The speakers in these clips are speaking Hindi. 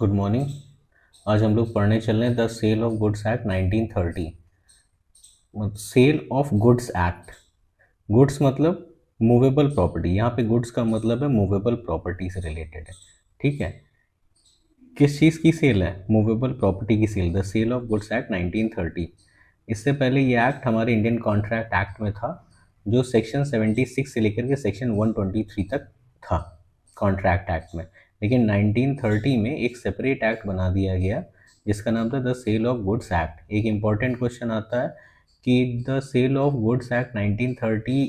Good morning. आज हम लोग पढ़ने चल रहे हैं the sale of goods act 1930। Sale of goods act, goods मतलब मूवेबल प्रॉपर्टी, यहाँ पे गुड्स का मतलब है मूवेबल प्रॉपर्टी से रिलेटेड है। ठीक है, किस चीज़ की सेल है? मूवेबल प्रॉपर्टी की sale. The sale of goods act 1930। इससे पहले ये एक्ट हमारे इंडियन कॉन्ट्रैक्ट एक्ट में था, जो सेक्शन 76 से लेकर के सेक्शन 123 तक था कॉन्ट्रैक्ट एक्ट में। लेकिन 1930 में एक सेपरेट एक्ट बना दिया गया जिसका नाम था the sale of goods act. एक इम्पॉर्टेंट क्वेश्चन आता है कि the sale of goods act 1930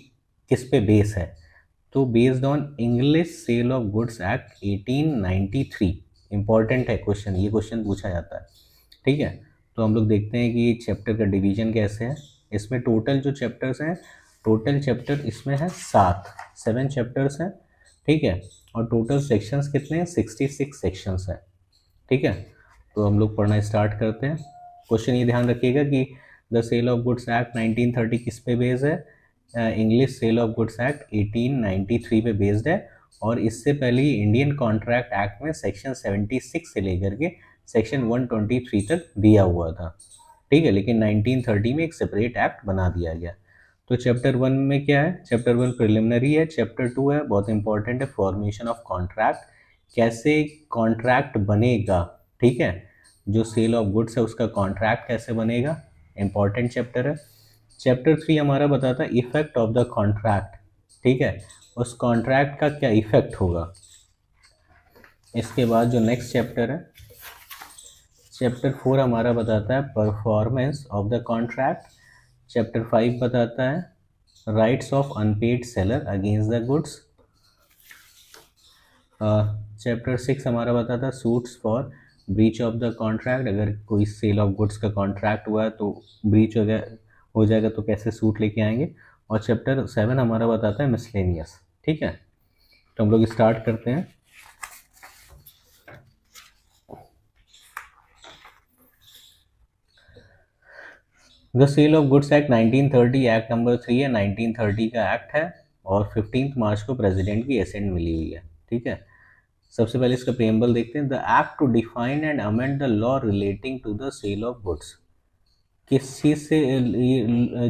किस पे बेस है? तो based on English sale of goods act 1893। Important है क्वेश्चन, ये क्वेश्चन पूछा जाता है। ठीक है, तो हम लोग देखते हैं कि चैप्टर का डिवीजन कैसे है। इसमें टोटल जो चैप्टर्स हैं, टोटल चैप्टर इसमें है 7 चैप्टर्स हैं। ठीक है, और टोटल सेक्शंस कितने हैं? 66 सेक्शंस हैं। ठीक है, तो हम लोग पढ़ना स्टार्ट करते हैं। क्वेश्चन ये ध्यान रखिएगा कि the sale of goods act 1930 किस पे बेस्ड है? English sale of goods act 1893 पे बेस्ड है। और इससे पहले इंडियन कॉन्ट्रैक्ट एक्ट में सेक्शन 76 से लेकर के सेक्शन 123 तक दिया हुआ था। ठीक है, लेकिन 1930 में एक सेपरेट एक्ट बना दिया गया। तो चैप्टर 1 में क्या है? चैप्टर 1 प्रिलिमिनरी है। चैप्टर 2 है, बहुत इंपॉर्टेंट है, फॉर्मेशन ऑफ कॉन्ट्रैक्ट, कैसे कॉन्ट्रैक्ट बनेगा। ठीक है, जो सेल ऑफ गुड्स है उसका कॉन्ट्रैक्ट कैसे बनेगा, इंपॉर्टेंट चैप्टर है। चैप्टर 3 हमारा बताता है इफेक्ट ऑफ द कॉन्ट्रैक्ट। ठीक है, उस कॉन्ट्रैक्ट का क्या इफेक्ट होगा। इसके बाद जो नेक्स्ट चैप्टर है, चैप्टर 4 हमारा बताता है performance of the contract. Chapter 5 बताता है rights of unpaid seller against the goods. Chapter 6 हमारा बताता है suits for breach of the contract. अगर कोई सेल ऑफ गुड्स का कॉन्ट्रैक्ट हुआ है तो ब्रीच हो जाएगा तो कैसे सूट लेके आएंगे। और चैप्टर 7 हमारा बताता है मिसलेनियस। ठीक है, तो हम लोग स्टार्ट करते हैं। The sale of goods act 1930 act number 3 है, 1930 का एक्ट है और 15 मार्च को प्रेसिडेंट की एसेंट मिली हुई है। ठीक है, सबसे पहले इसका प्रेम्बल देखते हैं। The act to define and amend the law relating to the sale of goods. किस चीज़ से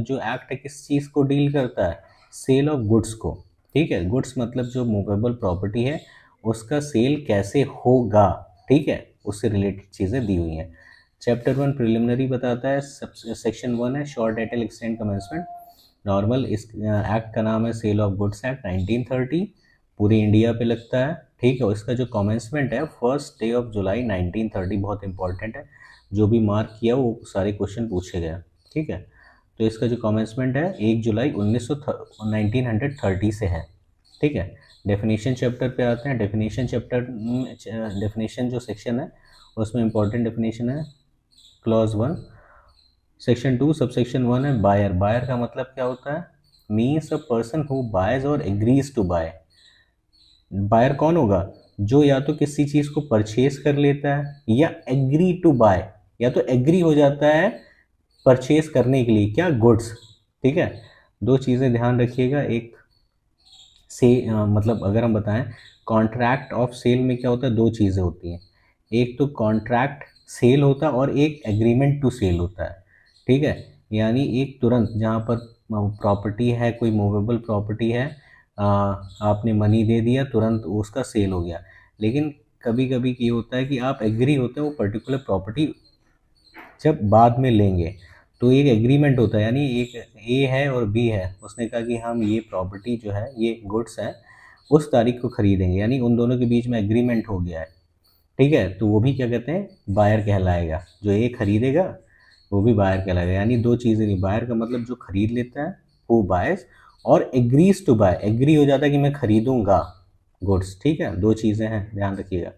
जो एक्ट है किस चीज़ को डील करता है? सेल ऑफ गुड्स को। ठीक है, गुड्स मतलब जो मूवेबल प्रॉपर्टी है उसका सेल कैसे होगा। ठीक है, उससे रिलेटेड चीज़ें दी हुई हैं। चैप्टर 1 प्रिलिमिनरी बताता है, सेक्शन 1 है short title extend commencement normal. इस एक्ट का नाम है सेल ऑफ गुड्स एक्ट 1930, पूरी इंडिया पे लगता है। ठीक है, इसका जो कमेंसमेंट है 1 डे ऑफ जुलाई 1930, बहुत इंपॉर्टेंट है, जो भी मार्क किया वो सारे क्वेश्चन पूछे गए। ठीक है, तो इसका जो कमेंसमेंट है 1 जुलाई 1930 से है। ठीक है, डेफिनेशन चैप्टर पे आते हैं। डेफिनेशन चैप्टर, डेफिनेशन जो सेक्शन है उसमें इंपॉर्टेंट डेफिनेशन है क्लॉज 1। सेक्शन 2 सबसेक्शन 1 है बायर। बायर का मतलब क्या होता है? Means a person who boys और एग्रीज टू बाय। बायर कौन होगा? जो या तो किसी चीज़ को परचेज कर लेता है या एग्री टू बाय, या तो एग्री हो जाता है परचेज करने के लिए, क्या? गुड्स। ठीक है, दो चीज़ें ध्यान रखिएगा। एक से मतलब अगर हम बताएं कॉन्ट्रैक्ट ऑफ सेल में क्या होता है, दो चीज़ें होती हैं। एक तो कॉन्ट्रैक्ट सेल होता है और एक एग्रीमेंट टू सेल होता है। ठीक है, यानी एक तुरंत जहाँ पर प्रॉपर्टी है, कोई मूवेबल प्रॉपर्टी है, आपने मनी दे दिया, तुरंत उसका सेल हो गया। लेकिन कभी कभी ये होता है कि आप एग्री होते हैं वो पर्टिकुलर प्रॉपर्टी जब बाद में लेंगे, तो एक एग्रीमेंट होता है। यानी एक ए है और बी है, उसने कहा कि हम ये प्रॉपर्टी जो है, ये गुड्स है, उस तारीख को खरीदेंगे, यानी उन दोनों के बीच में एग्रीमेंट हो गया है। ठीक है, तो वो भी क्या कहते हैं? बायर कहलाएगा। जो ए खरीदेगा वो भी बायर कहलाएगा। यानी दो चीज़ें नहीं, बायर का मतलब जो खरीद लेता है वो बायर्स, और एग्रीज टू बाय, एग्री हो जाता है कि मैं खरीदूंगा गुड्स। ठीक है, दो चीज़ें हैं, ध्यान रखिएगा।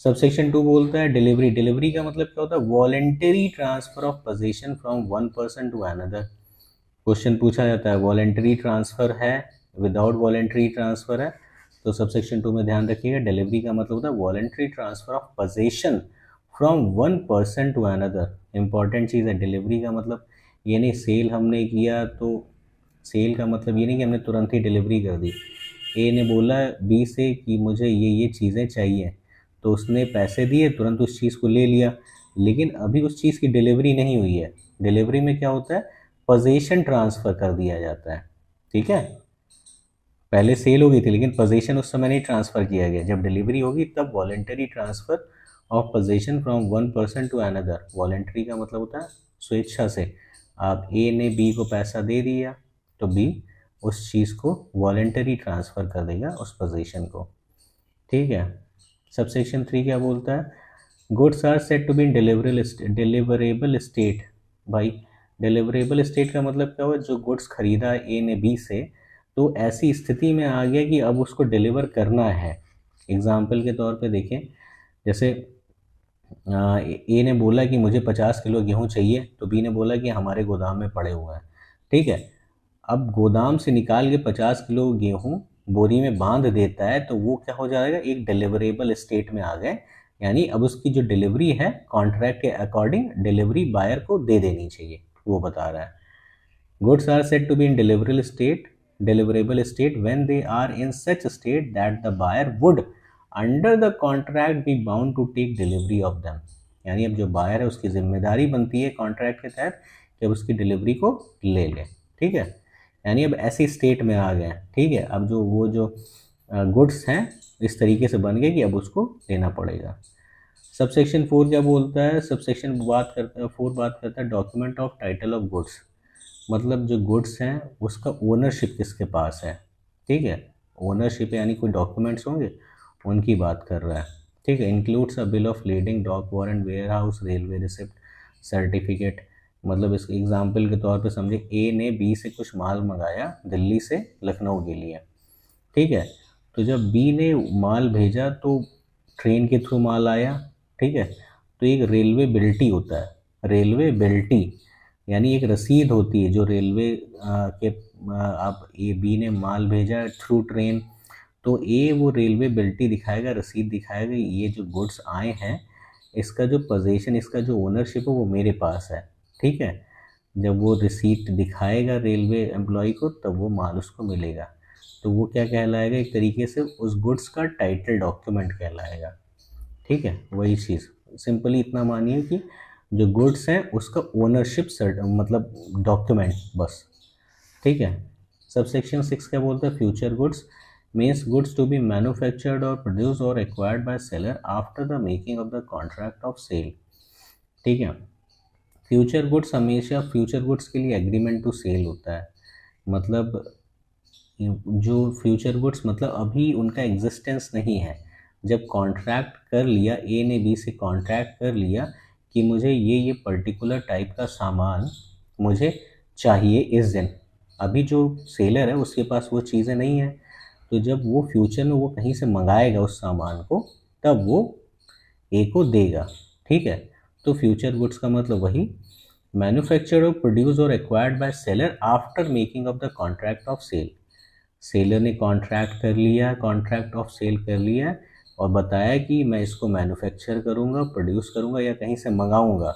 सबसेक्शन 2 बोलता है डिलीवरी। डिलीवरी का मतलब क्या होता है? Voluntary transfer of position from one person to another. Question पूछा जाता है वॉलेंटरी ट्रांसफर है, विदाउट वॉलेंटरी ट्रांसफर है। तो सबसेक्शन 2 में ध्यान रखिएगा, डिलीवरी का मतलब होता है voluntary transfer of position from one person to another. Important चीज़ है, डिलीवरी का मतलब ये नहीं सेल हमने किया तो सेल का मतलब ये नहीं कि हमने तुरंत ही डिलीवरी कर दी। ए ने बोला बी से कि मुझे ये चीज़ें चाहिए, तो उसने पैसे दिए, तुरंत उस चीज़ को ले लिया, लेकिन अभी उस चीज़ की डिलीवरी नहीं हुई है। डिलीवरी में क्या होता है, पोजीशन ट्रांसफ़र कर दिया जाता है, ठीक है। पहले सेल हो गई थी लेकिन पोजीशन उस समय नहीं ट्रांसफ़र किया गया, जब डिलीवरी होगी तब voluntary transfer of position from one person to another. Voluntary का मतलब होता है स्वेच्छा से, आप ए ने बी को पैसा दे दिया तो बी उस चीज़ को वॉलेंटरी ट्रांसफ़र कर देगा उस पोजीशन को, ठीक है। सबसेक्शन 3 क्या बोलता है, goods are said to be in deliverable state. भाई डिलीवरेबल स्टेट का मतलब क्या हुआ, जो गुड्स खरीदा ए ने बी से तो ऐसी स्थिति में आ गया कि अब उसको डिलीवर करना है। एग्जाम्पल के तौर पे देखें, जैसे ए ने बोला कि मुझे 50 किलो गेहूँ चाहिए, तो बी ने बोला कि हमारे गोदाम में पड़े हुए हैं, ठीक है। अब गोदाम से निकाल के 50 किलो गेहूँ बोरी में बांध देता है तो वो क्या हो जाएगा, एक डिलीवरेबल स्टेट में आ गए, यानी अब उसकी जो डिलीवरी है कॉन्ट्रैक्ट के अकॉर्डिंग डिलीवरी बायर को दे देनी चाहिए, वो बता रहा है। Goods are said to be in deliverable state when they are in such state that the buyer would under the contract be bound to take delivery of them। यानी अब जो बायर है उसकी जिम्मेदारी बनती है कॉन्ट्रैक्ट के तहत कि अब उसकी डिलीवरी को ले ले, ठीक है। यानी अब ऐसी स्टेट में आ गए, ठीक है। अब जो वो जो गुड्स हैं इस तरीके से बन गए कि अब उसको लेना पड़ेगा। सबसेक्शन 4 क्या बोलता है, सबसेक्शन बात करता है 4 बात करता है document of title of goods. मतलब जो गुड्स हैं उसका ओनरशिप किसके पास है, ठीक है। ओनरशिप यानी कोई डॉक्यूमेंट्स होंगे उनकी बात कर रहा है, ठीक है। Includes a bill of lading, dock warrant, warehouse, railway receipt, certificate. मतलब इस एग्जाम्पल के तौर पे समझे ए ने बी से कुछ माल मंगाया दिल्ली से लखनऊ के लिए, ठीक है। तो जब बी ने माल भेजा तो ट्रेन के थ्रू माल आया, ठीक है। तो एक रेलवे बिल्टी होता है, रेलवे बिल्टी यानी एक रसीद होती है जो रेलवे के आप ए बी ने माल भेजा थ्रू ट्रेन, तो ए वो रेलवे बिल्टी दिखाएगा, रसीद दिखाएगा, ये जो गुड्स आए हैं इसका जो पोजीशन, इसका जो ओनरशिप है वो मेरे पास है, ठीक है। जब वो रिसीट दिखाएगा रेलवे एम्प्लॉय को तब वो माल उसको मिलेगा, तो वो क्या कहलाएगा, एक तरीके से उस गुड्स का टाइटल डॉक्यूमेंट कहलाएगा, ठीक है। वही चीज़ सिंपली इतना मानिए कि जो गुड्स हैं उसका ओनरशिप मतलब डॉक्यूमेंट बस, ठीक है। सबसेक्शन 6 क्या बोलता है, future goods means goods to be manufactured और प्रोड्यूस और acquired by seller after the making of the contract of sale, ठीक है। फ्यूचर गुड्स हमेशा फ्यूचर गुड्स के लिए एग्रीमेंट टू सेल होता है। मतलब जो फ्यूचर गुड्स मतलब अभी उनका एग्जिस्टेंस नहीं है, जब कॉन्ट्रैक्ट कर लिया ए ने बी से कॉन्ट्रैक्ट कर लिया कि मुझे ये पर्टिकुलर टाइप का सामान मुझे चाहिए इस दिन, अभी जो सेलर है उसके पास वो चीज़ें नहीं हैं, तो जब वो फ्यूचर में वो कहीं से मंगाएगा उस सामान को तब वो ए को देगा, ठीक है। तो फ्यूचर गुड्स का मतलब वही मैन्युफैक्चर्ड और प्रोड्यूस और acquired by seller after making of the contract of sale. Seller ने कॉन्ट्रैक्ट कर लिया, कॉन्ट्रैक्ट ऑफ सेल कर लिया और बताया कि मैं इसको मैन्युफैक्चर करूँगा, प्रोड्यूस करूँगा या कहीं से मंगाऊँगा,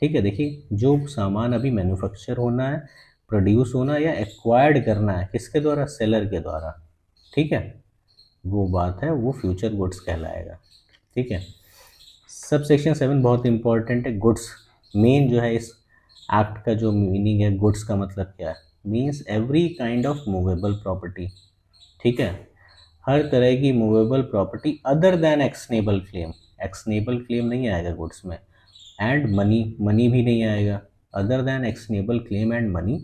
ठीक है। देखिए जो सामान अभी मैन्युफैक्चर होना है, प्रोड्यूस होना या एक्वायर्ड करना है किसके द्वारा, सेलर के द्वारा, ठीक है। वो बात है वो फ्यूचर गुड्स कहलाएगा, ठीक है। सब सेक्शन 7 बहुत इंपॉर्टेंट है, गुड्स मेन जो है इस एक्ट का जो मीनिंग है, गुड्स का मतलब क्या है, means every kind of movable property, ठीक है। हर तरह की movable property other than actionable claim, एक्सनेबल claim नहीं आएगा गुड्स में, एंड मनी, मनी भी नहीं आएगा, other than actionable claim and money,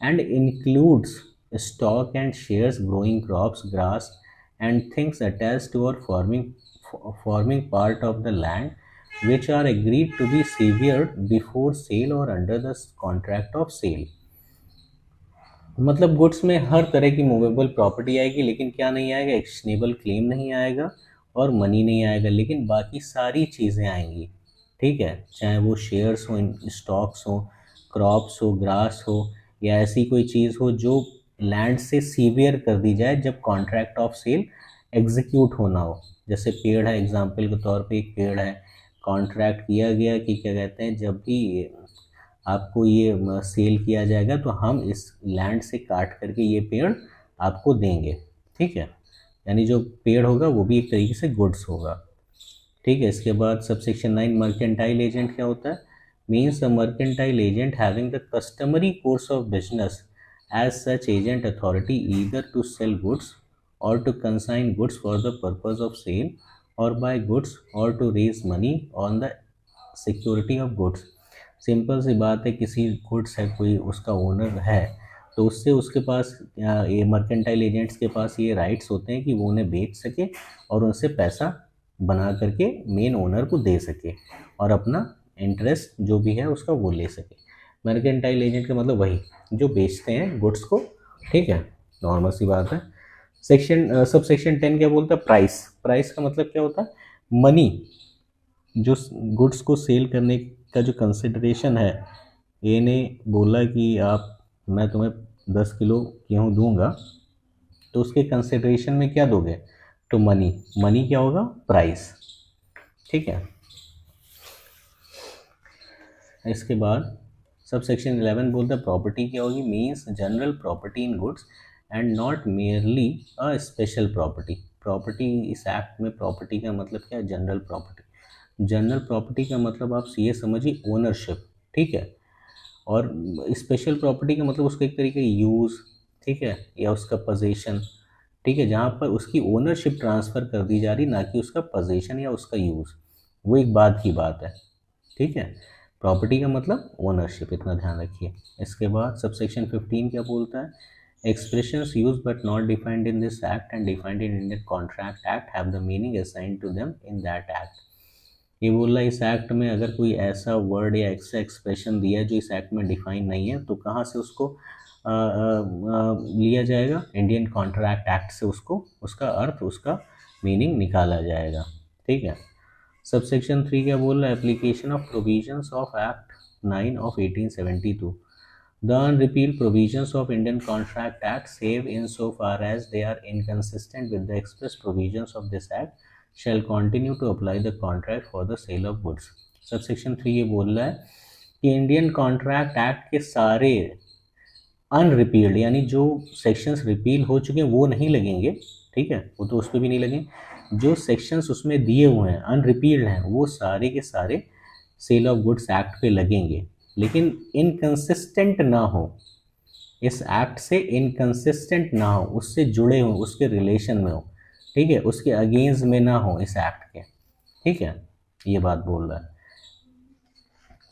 and includes stock and shares, growing crops, grass and things attached to और forming part of the land which are agreed to be severed before sale or under the contract of sale। मतलब गुड्स में हर तरह की मूवेबल प्रॉपर्टी आएगी लेकिन क्या नहीं आएगा, एक्शनेबल क्लेम नहीं आएगा और मनी नहीं आएगा, लेकिन बाकी सारी चीज़ें आएंगी, ठीक है। चाहे वो शेयर्स हो, स्टॉक्स हो, क्रॉप्स हो, ग्रास हो या ऐसी कोई चीज़ हो जो लैंड से सीवियर कर दी जाए जब कॉन्ट्रैक्ट ऑफ सेल एग्जीक्यूट होना हो। जैसे पेड़ है, एग्जाम्पल के तौर पे एक पेड़ है, कॉन्ट्रैक्ट किया गया कि क्या कहते हैं जब भी आपको ये सेल किया जाएगा तो हम इस लैंड से काट करके ये पेड़ आपको देंगे, ठीक है। यानी जो पेड़ होगा वो भी एक तरीके से गुड्स होगा। ठीक है। इसके बाद सबसेक्शन 9 मर्केंटाइल एजेंट क्या होता है? Means the mercantile agent having the customary course of business as such agent authority either to sell goods or to consign goods for the purpose of sale or buy goods or to raise money on the security of goods. Simple सी बात है, किसी गुड्स है, कोई उसका ओनर है, तो उससे उसके पास ये मर्केंटाइल एजेंट्स के पास ये राइट्स होते हैं कि वो उन्हें बेच सके और उनसे पैसा बना करके मेन ओनर को दे सके और अपना इंटरेस्ट जो भी है उसका वो ले सके। मर्केंटाइल एजेंट का मतलब वही जो बेचते हैं गुड्स को, ठीक है, नॉर्मल सी बात है। सब सेक्शन 10 क्या बोलता है? प्राइस। प्राइस का मतलब क्या होता है? मनी, जो गुड्स को सेल करने का जो कंसिडरेशन है। ए ने बोला कि मैं तुम्हें 10 किलो गेहूँ दूंगा, तो उसके कंसिडरेशन में क्या दोगे? तो मनी। मनी क्या होगा? प्राइस, ठीक है। इसके बाद सब सेक्शन 11 बोलता है प्रॉपर्टी क्या होगी? Means general property in goods and not merely a special property. Property, इस एक्ट में प्रॉपर्टी का मतलब क्या है? General property. जनरल प्रॉपर्टी का मतलब आप ये समझिए ओनरशिप, ठीक है। और स्पेशल प्रॉपर्टी का मतलब उसका एक तरीके यूज़, ठीक है, या उसका पोजीशन, ठीक है, जहाँ पर उसकी ओनरशिप ट्रांसफ़र कर दी जा रही, ना कि उसका पोजीशन या उसका यूज़। वो एक बात की बात है, ठीक है। प्रॉपर्टी का मतलब ओनरशिप, इतना ध्यान रखिए। इसके बाद सबसेक्शन 15 क्या बोलता है? Expressions use but not defined in this act and defined in Indian contract act have the meaning assign to them in that act. ये बोल रहा है इस एक्ट में अगर कोई ऐसा वर्ड या ऐसा एक्सप्रेशन दिया है जो इस एक्ट में डिफाइन नहीं है, तो कहाँ से उसको लिया जाएगा? इंडियन कॉन्ट्रैक्ट एक्ट से उसको उसका अर्थ, उसका मीनिंग निकाला जाएगा, ठीक है। सबसेक्शन 3 क्या बोल रहा है? Application of provisions of act 9 of 1872। The unrepealed provisions of Indian Contract Act, save insofar as they are inconsistent with the express provisions of this Act, shall continue to apply the contract for the sale of goods. Subsection 3 ये बोल रहा है कि इंडियन कॉन्ट्रैक्ट एक्ट के सारे अनरिपील्ड, यानी जो सेक्शंस रिपील हो चुके हैं वो नहीं लगेंगे, ठीक है, वो तो उस पर भी नहीं लगेंगे। जो सेक्शंस उसमें दिए हुए हैं अनरिपील्ड हैं, वो सारे के सारे सेल ऑफ गुड्स एक्ट पे लगेंगे, लेकिन इनकंसिस्टेंट ना हो, इस एक्ट से इनकंसिस्टेंट ना हो, उससे जुड़े हों, उसके रिलेशन में हो, ठीक है, उसके अगेंस्ट में ना हो इस एक्ट के, ठीक है, ये बात बोल रहा है।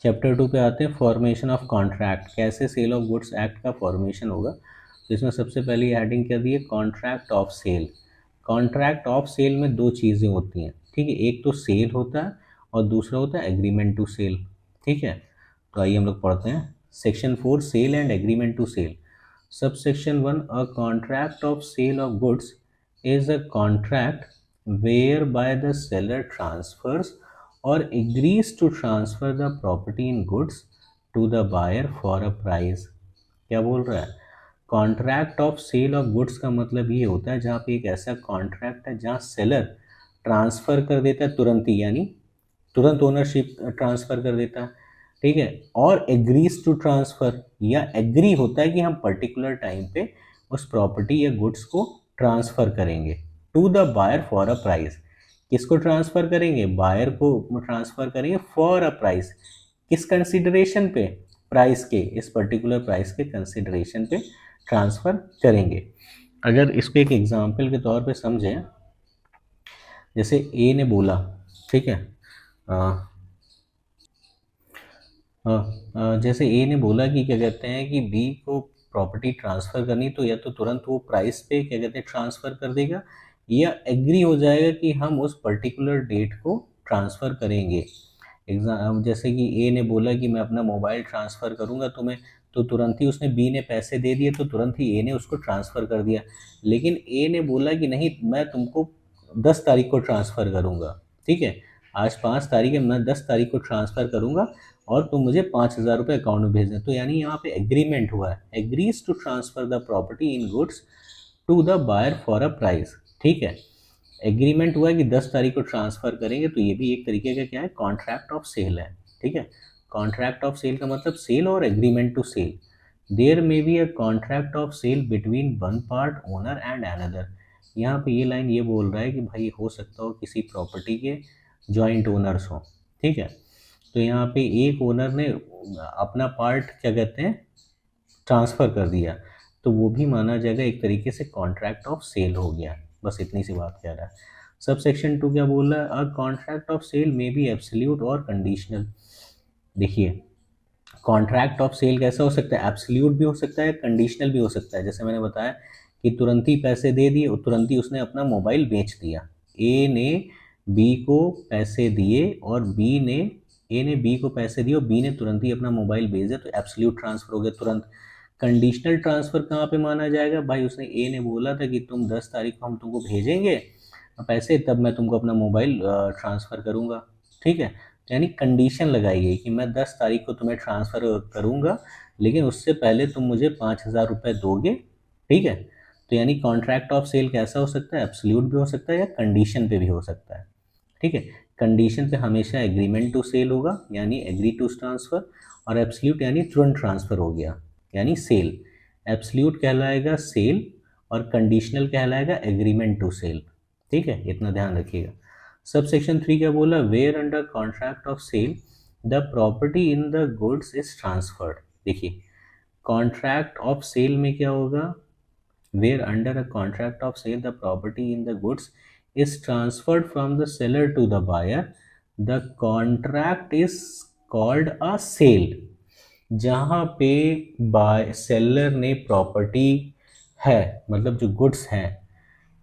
चैप्टर 2 पे आते हैं, फॉर्मेशन ऑफ कॉन्ट्रैक्ट। कैसे सेल ऑफ गुड्स एक्ट का फॉर्मेशन होगा? तो इसमें सबसे पहले हेडिंग क्या दी है? Contract of sale. Contract of sale में दो चीज़ें होती हैं, ठीक है, एक तो सेल होता है और दूसरा होता है एग्रीमेंट टू सेल, ठीक है। तो आइए हम लोग पढ़ते हैं section 4, sale and agreement to sale. Subsection 1, a contract of sale of goods is a contract whereby the seller transfers और agrees to transfer the property in goods to the buyer for a price। क्या बोल रहा है? Contract of sale of goods का मतलब ये होता है जहाँ पे एक ऐसा कॉन्ट्रैक्ट है जहाँ सेलर ट्रांसफ़र कर देता है तुरंत ही, यानी तुरंत ओनरशिप ट्रांसफ़र कर देता है, ठीक है, और एग्रीज टू ट्रांसफ़र, या एग्री होता है कि हम पर्टिकुलर टाइम पे उस प्रॉपर्टी या गुड्स को ट्रांसफ़र करेंगे to the buyer for a price. किसको ट्रांसफ़र करेंगे? बायर को ट्रांसफ़र करेंगे फॉर अ प्राइस। किस कंसिडरेशन पे? प्राइस के, इस पर्टिकुलर प्राइस के कंसिडरेशन पे ट्रांसफ़र करेंगे। अगर इसको एक एग्जांपल के तौर पे समझें, जैसे ए ने बोला, ठीक है, जैसे ए ने बोला कि क्या कहते हैं कि बी को प्रॉपर्टी ट्रांसफ़र करनी, तो या तो तुरंत वो प्राइस पे क्या कहते हैं ट्रांसफ़र कर देगा, या एग्री हो जाएगा कि हम उस पर्टिकुलर डेट को ट्रांसफ़र करेंगे। जैसे कि ए ने बोला कि मैं अपना मोबाइल ट्रांसफ़र करूंगा तुम्हें, तो तुरंत ही उसने बी ने पैसे दे दिए, तो तुरंत ही ए ने उसको ट्रांसफ़र कर दिया। लेकिन ए ने बोला कि नहीं, मैं तुमको 10 तारीख को ट्रांसफ़र करूंगा, ठीक है, आज 5 तारीख है, मैं 10 तारीख को ट्रांसफ़र करूंगा और तुम मुझे 5,000 रुपये अकाउंट में भेज दें। तो यानी यहाँ पे एग्रीमेंट हुआ है, agrees to transfer the property in goods to the buyer for a price, ठीक है। एग्रीमेंट हुआ है कि 10 तारीख को ट्रांसफ़र करेंगे, तो ये भी एक तरीके का क्या है? कॉन्ट्रैक्ट ऑफ सेल है, ठीक है। कॉन्ट्रैक्ट ऑफ सेल का मतलब सेल और agreement to sale. There may be a contract of sale between one part owner and another. यहाँ पे ये लाइन ये बोल रहा है कि भाई हो सकता हो किसी प्रॉपर्टी के जॉइंट ओनर्स हो, ठीक है। तो यहाँ पे एक ओनर ने अपना पार्ट क्या कहते हैं ट्रांसफ़र कर दिया, तो वो भी माना जाएगा एक तरीके से कॉन्ट्रैक्ट ऑफ सेल हो गया। बस इतनी सी बात कह रहा है। सब सेक्शन 2 क्या बोल रहा है, a contract of sale may be absolute और कंडीशनल। देखिए कॉन्ट्रैक्ट ऑफ सेल कैसा हो सकता है, एब्सोल्यूट भी हो सकता है, कंडीशनल भी हो सकता है। जैसे मैंने बताया कि तुरंत ही पैसे दे दिए और तुरंत ही उसने अपना मोबाइल बेच दिया। ए ने बी को पैसे दिए और बी ने ए ने बी को पैसे दिए और बी ने तुरंत ही अपना मोबाइल बेच दिया, तो एब्सोल्यूट ट्रांसफ़र हो गया तुरंत। कंडीशनल ट्रांसफ़र कहाँ पे माना जाएगा भाई, उसने ए ने बोला था कि तुम 10 तारीख को हम तुमको भेजेंगे पैसे, तब मैं तुमको अपना मोबाइल ट्रांसफ़र करूँगा, ठीक है। यानी कंडीशन लगाई गई कि मैं 10 तारीख को तुम्हें ट्रांसफ़र करूँगा, लेकिन उससे पहले तुम मुझे 5,000 रुपये दोगे, ठीक है। तो यानी कॉन्ट्रैक्ट ऑफ सेल कैसा हो सकता है, एब्सोल्यूट भी हो सकता है या कंडीशन पे भी हो सकता है, ठीक है। कंडीशन पे हमेशा एग्रीमेंट टू सेल होगा यानी एग्री टू ट्रांसफ़र, और एब्सोल्यूट यानी तुरंत ट्रांसफ़र हो गया यानी सेल। एब्सोल्यूट कहलाएगा सेल और कंडीशनल कहलाएगा एग्रीमेंट टू सेल, ठीक है, इतना ध्यान रखिएगा। सब सेक्शन 3 क्या बोला, whereunder contract of sale the property in the goods is transferred. देखिए कॉन्ट्रैक्ट ऑफ सेल में क्या होगा, whereunder a contract of sale the property in the goods is transferred from the seller to the buyer, the contract is called a sale. जहाँ पे बाय सेलर ने प्रॉपर्टी है, मतलब जो गुड्स हैं,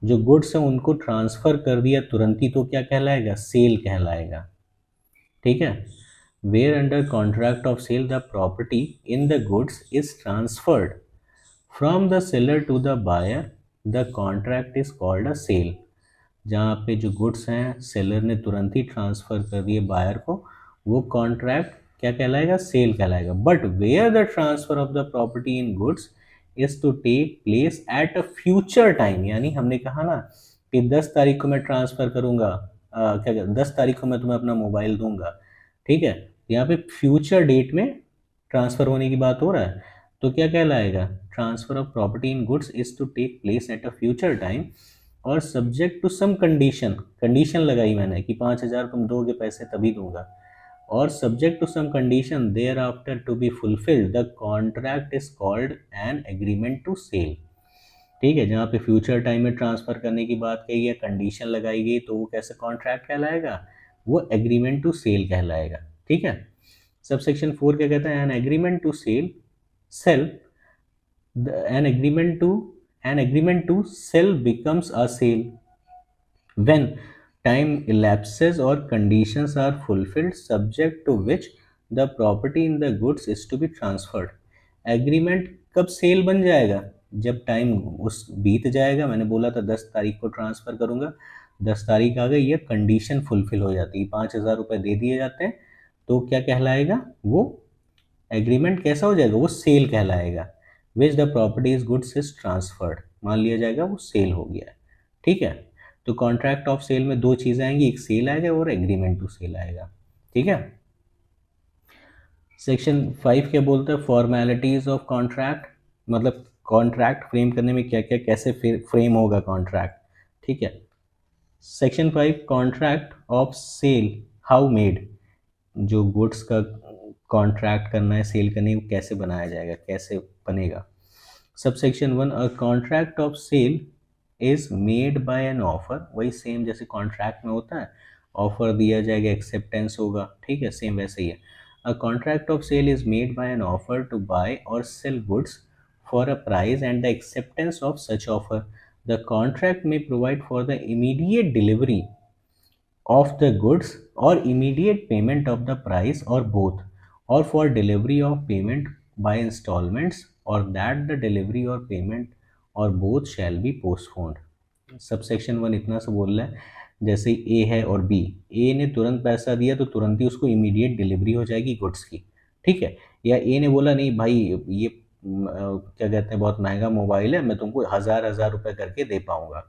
जो गुड्स हैं उनको ट्रांसफ़र कर दिया तुरंत ही, तो क्या कहलाएगा, सेल कहलाएगा, ठीक है। Whereunder contract of sale the property in the goods is transferred from the seller to the buyer, the contract is called a sale. जहाँ पे जो गुड्स हैं सेलर ने तुरंत ही ट्रांसफ़र कर दिए बायर को, वो कॉन्ट्रैक्ट क्या कहलाएगा, सेल कहलाएगा। But where the transfer of the property in goods is to take place at a future time, यानी हमने कहा ना कि 10 तारीख को मैं ट्रांसफ़र करूँगा, क्या 10 तारीख को मैं तुम्हें अपना मोबाइल दूंगा, ठीक है। यहाँ पे फ्यूचर डेट में ट्रांसफ़र होने की बात हो रहा है, तो क्या कहलाएगा, transfer of property in goods is to take place at a future time or subject to some condition, condition लगाई मैंने कि 5,000 तुम दोगे पैसे तभी दूंगा, और subject to some condition thereafter to be fulfilled the contract is called an agreement to sell, ठीक है। जहाँ पे फ्यूचर टाइम में ट्रांसफ़र करने की बात कही है, कंडीशन लगाई गई, तो वो कैसे कॉन्ट्रैक्ट कहलाएगा, वो एग्रीमेंट टू सेल कहलाएगा, ठीक है। सब सेक्शन 4 क्या कहता है, an agreement to sell sell an agreement to sell becomes a sale when time elapses or conditions are fulfilled subject to which the property in the goods is to be transferred। Agreement कब सेल बन जाएगा, जब टाइम उस बीत जाएगा, मैंने बोला था 10 तारीख को ट्रांसफ़र करूँगा, 10 तारीख आ गई, ये कंडीशन फुलफिल हो जाती है, 5,000 रुपये दे दिए जाते हैं, तो क्या कहलाएगा, वो एग्रीमेंट कैसा हो जाएगा, वो सेल कहलाएगा। Which the property is goods is transferred, मान लिया जाएगा वो सेल हो गया है, ठीक है। तो कॉन्ट्रैक्ट ऑफ सेल में दो चीज़ें आएंगी, एक सेल आएगा और एग्रीमेंट टू सेल आएगा, ठीक है। सेक्शन 5 क्या बोलता है, फॉर्मेलिटीज ऑफ कॉन्ट्रैक्ट, मतलब कॉन्ट्रैक्ट फ्रेम करने में क्या क्या कैसे फ्रेम होगा कॉन्ट्रैक्ट, ठीक है। Section 5 contract of sale how made, जो गुड्स का कॉन्ट्रैक्ट करना है सेल करने को कैसे बनाया जाएगा, कैसे बनेगा। Subsection 1 a contract of sale is made by an offer, वही सेम जैसे कॉन्ट्रैक्ट में होता है, ऑफर दिया जाएगा, एक्सेप्टेंस होगा, ठीक है, सेम वैसे ही है। A contract of sale is made by an offer to buy or sell goods for a price and the acceptance of such offer. The contract may provide for the immediate delivery of the goods or immediate payment of the price or both, or for delivery of payment by installments or that the delivery or payment or both shall be postponed। Subsection 1 इतना सा बोल रहा है, जैसे ए है और बी, ए ने तुरंत पैसा दिया तो तुरंत ही उसको इमीडिएट डिलीवरी हो जाएगी गुड्स की, ठीक है। या ए ने बोला नहीं भाई ये क्या कहते हैं बहुत महंगा मोबाइल है, मैं तुमको हज़ार रुपये करके दे पाऊँगा,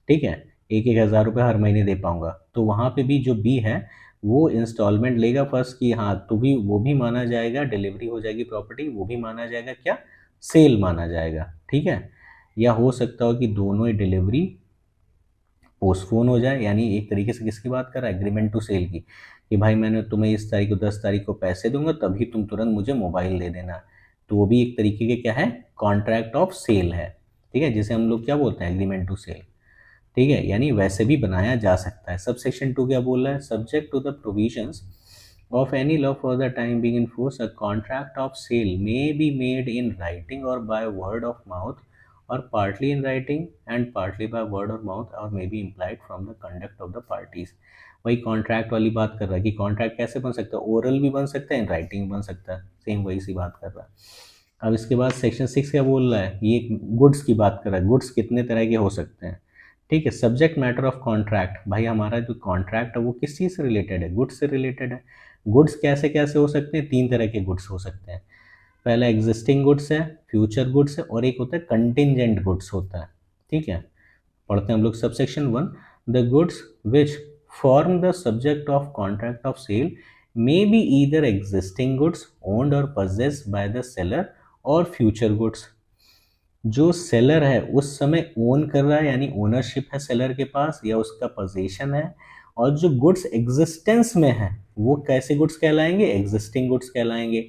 ठीक है, 1,000 रुपये हर महीने दे पाऊँगा, तो वहाँ पे भी जो बी है वो इंस्टॉलमेंट लेगा फर्स्ट की, हाँ तो भी वो भी माना जाएगा, डिलीवरी हो जाएगी प्रॉपर्टी, वो भी माना जाएगा क्या, सेल माना जाएगा, ठीक है। या हो सकता हो कि दोनों ही डिलीवरी पोस्टपोन हो जाए, यानी एक तरीके से किसकी बात कर रहा है, एग्रीमेंट टू सेल की, कि भाई मैंने तुम्हें इस तारीख को 10 तारीख को पैसे दूंगा, तभी तुम तुरंत मुझे मोबाइल दे देना। तो वो भी एक तरीके के क्या है, कॉन्ट्रैक्ट ऑफ सेल है, ठीक है, जिसे हम लोग क्या बोलते हैं, एग्रीमेंट टू सेल, ठीक है, यानी वैसे भी बनाया जा सकता है। सब सेक्शन 2 क्या बोल रहा है, subject to the provisions of any law for the time being in force, a contract of sale may be made in writing or by word of mouth, or partly in writing and partly by word of mouth, or may be implied from the conduct of the parties। वही कॉन्ट्रैक्ट वाली बात कर रहा है कि कॉन्ट्रैक्ट कैसे बन सकता है, ओरल भी बन सकता है, इन राइटिंग भी बन सकता है, सेम वही सी बात कर रहा है। अब इसके बाद सेक्शन 6 क्या बोल रहा है, ये गुड्स की बात कर रहा है, गुड्स कितने तरह के हो सकते हैं, ठीक है। सब्जेक्ट मैटर ऑफ कॉन्ट्रैक्ट, भाई हमारा जो कॉन्ट्रैक्ट है वो किस चीज़ से रिलेटेड है, गुड्स से रिलेटेड है। गुड्स कैसे कैसे हो सकते हैं, 3 तरह के गुड्स हो सकते हैं। पहला एग्जिस्टिंग गुड्स है, फ्यूचर गुड्स है, और एक होता है कंटिंजेंट गुड्स होता है, ठीक है। पढ़ते हैं हम लोग subsection 1, the goods which form the subject of contract of sale may be either existing goods owned or possessed by the seller, or future goods, जो सेलर है उस समय ओन कर रहा है, यानी ओनरशिप है सेलर के पास या उसका पोजीशन है, और जो गुड्स एग्जिस्टेंस में है वो कैसे गुड्स कहलाएंगे, एग्जिस्टिंग गुड्स कहलाएंगे,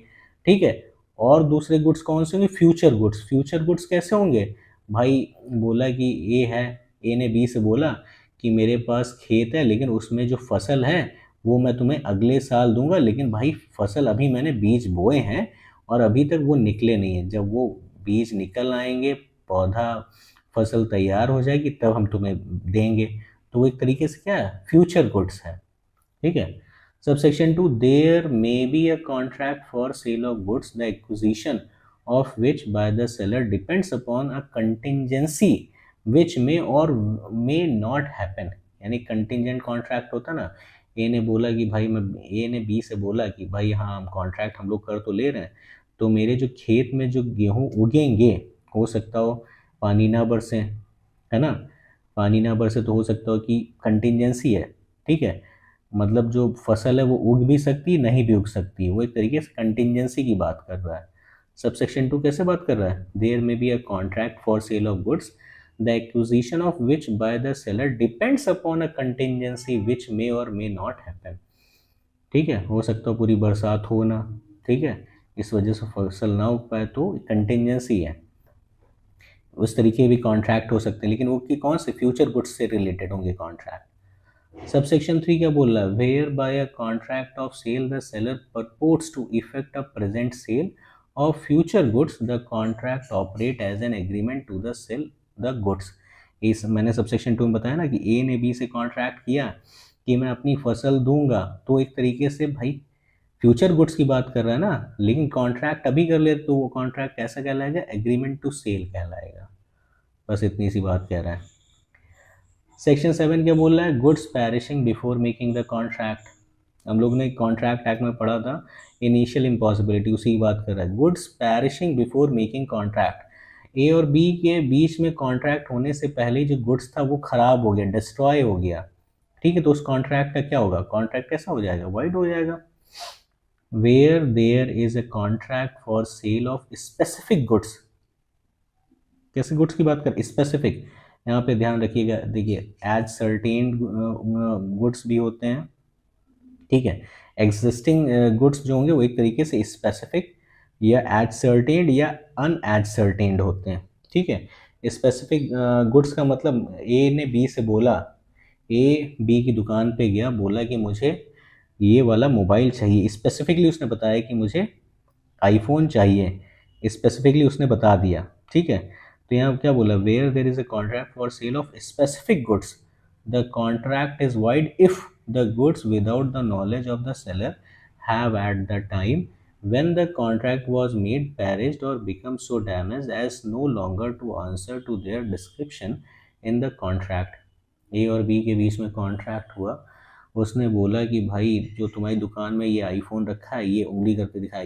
ठीक है। और दूसरे गुड्स कौन से होंगे, फ्यूचर गुड्स। फ्यूचर गुड्स कैसे होंगे, भाई बोला कि ए है, ए ने बी से बोला कि मेरे पास खेत है लेकिन उसमें जो फसल है वो मैं तुम्हें अगले साल दूंगा, लेकिन भाई फसल अभी मैंने बीज बोए हैं और अभी तक वो निकले नहीं है, जब वो बीज निकल आएंगे, पौधा फसल तैयार हो जाएगी, तब हम तुम्हें देंगे। तो वो एक तरीके से क्या है, फ्यूचर गुड्स है, ठीक है। Subsection 2, there may be a contract for sale of goods the acquisition of which by the seller depends upon a contingency which may or may not happen, यानी कंटिंजेंट कॉन्ट्रैक्ट होता ना, ए ने बोला कि भाई मैं, ए ने बी से बोला कि भाई हाँ हम कॉन्ट्रैक्ट हम लोग कर तो ले रहे हैं, तो मेरे जो खेत में जो गेहूँ उगेंगे, हो सकता हो पानी ना बरसे, है ना, पानी ना बरसे तो हो सकता हो कि कंटिंजेंसी है, ठीक है, मतलब जो फसल है वो उग भी सकती है, नहीं भी उग सकती है, वो एक तरीके से कंटिंजेंसी की बात कर रहा है। सबसेक्शन 2 कैसे बात कर रहा है, there may be a contract for sale of goods the acquisition of which by the seller depends upon a contingency which may or may not happen, ठीक है, हो सकता हो पूरी बरसात हो ना, ठीक है, इस वजह से फसल ना उग पाए, तो कंटिंजेंसी है। उस तरीके भी कॉन्ट्रैक्ट हो सकते हैं, लेकिन वो कि कौन से, फ्यूचर गुड्स से रिलेटेड होंगे कॉन्ट्रैक्ट। सबसेक्शन 3 क्या बोल रहा है, whereby a contract of sale the seller purports to effect a present sale of future goods the contract operate as an agreement to the sell the goods. इस मैंने सबसेक्शन 2 में बताया ना कि ए ने बी से कॉन्ट्रैक्ट किया कि मैं अपनी फसल दूंगा, तो एक तरीके से भाई फ्यूचर गुड्स की बात कर रहा है ना, लेकिन कॉन्ट्रैक्ट अभी कर ले तो वो कॉन्ट्रैक्ट कैसा कहलाएगा, एग्रीमेंट टू सेल कहलाएगा। बस इतनी सी बात कह रहा है। सेक्शन 7 क्या बोल रहा है, goods perishing before making the contract. हम लोग ने कॉन्ट्रैक्ट एक्ट में पढ़ा था इनिशियल इम्पॉसिबिलिटी, उसी की बात कर रहा है। Goods perishing before making contract, ए और बी के बीच में कॉन्ट्रैक्ट होने से पहले जो गुड्स था वो खराब हो गया, डिस्ट्रॉय हो गया, ठीक है, तो उस कॉन्ट्रैक्ट का क्या होगा, कॉन्ट्रैक्ट कैसा हो जाएगा, वाइड हो जाएगा। Where there is a contract for sale of specific goods, कैसे गुड्स की बात कर, स्पेसिफिक, यहाँ पे ध्यान रखिएगा, देखिए एज सर्टेन गुड्स भी होते हैं, ठीक है। एग्जिस्टिंग गुड्स जो होंगे वो एक तरीके से स्पेसिफिक या एज सर्टेन्ड या अन एज सर्टेन्ड होते हैं, ठीक है। स्पेसिफिक गुड्स का मतलब, ए ने बी से बोला, ए बी की दुकान पे गया, बोला कि मुझे ये वाला मोबाइल चाहिए, स्पेसिफिकली उसने बताया कि मुझे आईफोन चाहिए, स्पेसिफिकली उसने बता दिया, ठीक है। तो यहाँ क्या बोला, where there is a contract for sale of specific goods the contract is void if the goods without the knowledge of the seller have at the time when the contract was made perished or become so damaged as no longer to answer to their description in the contract। ए और बी के बीच में कॉन्ट्रैक्ट हुआ, उसने बोला कि भाई जो तुम्हारी दुकान में ये आईफोन रखा है, ये उंगली करके दिखाया,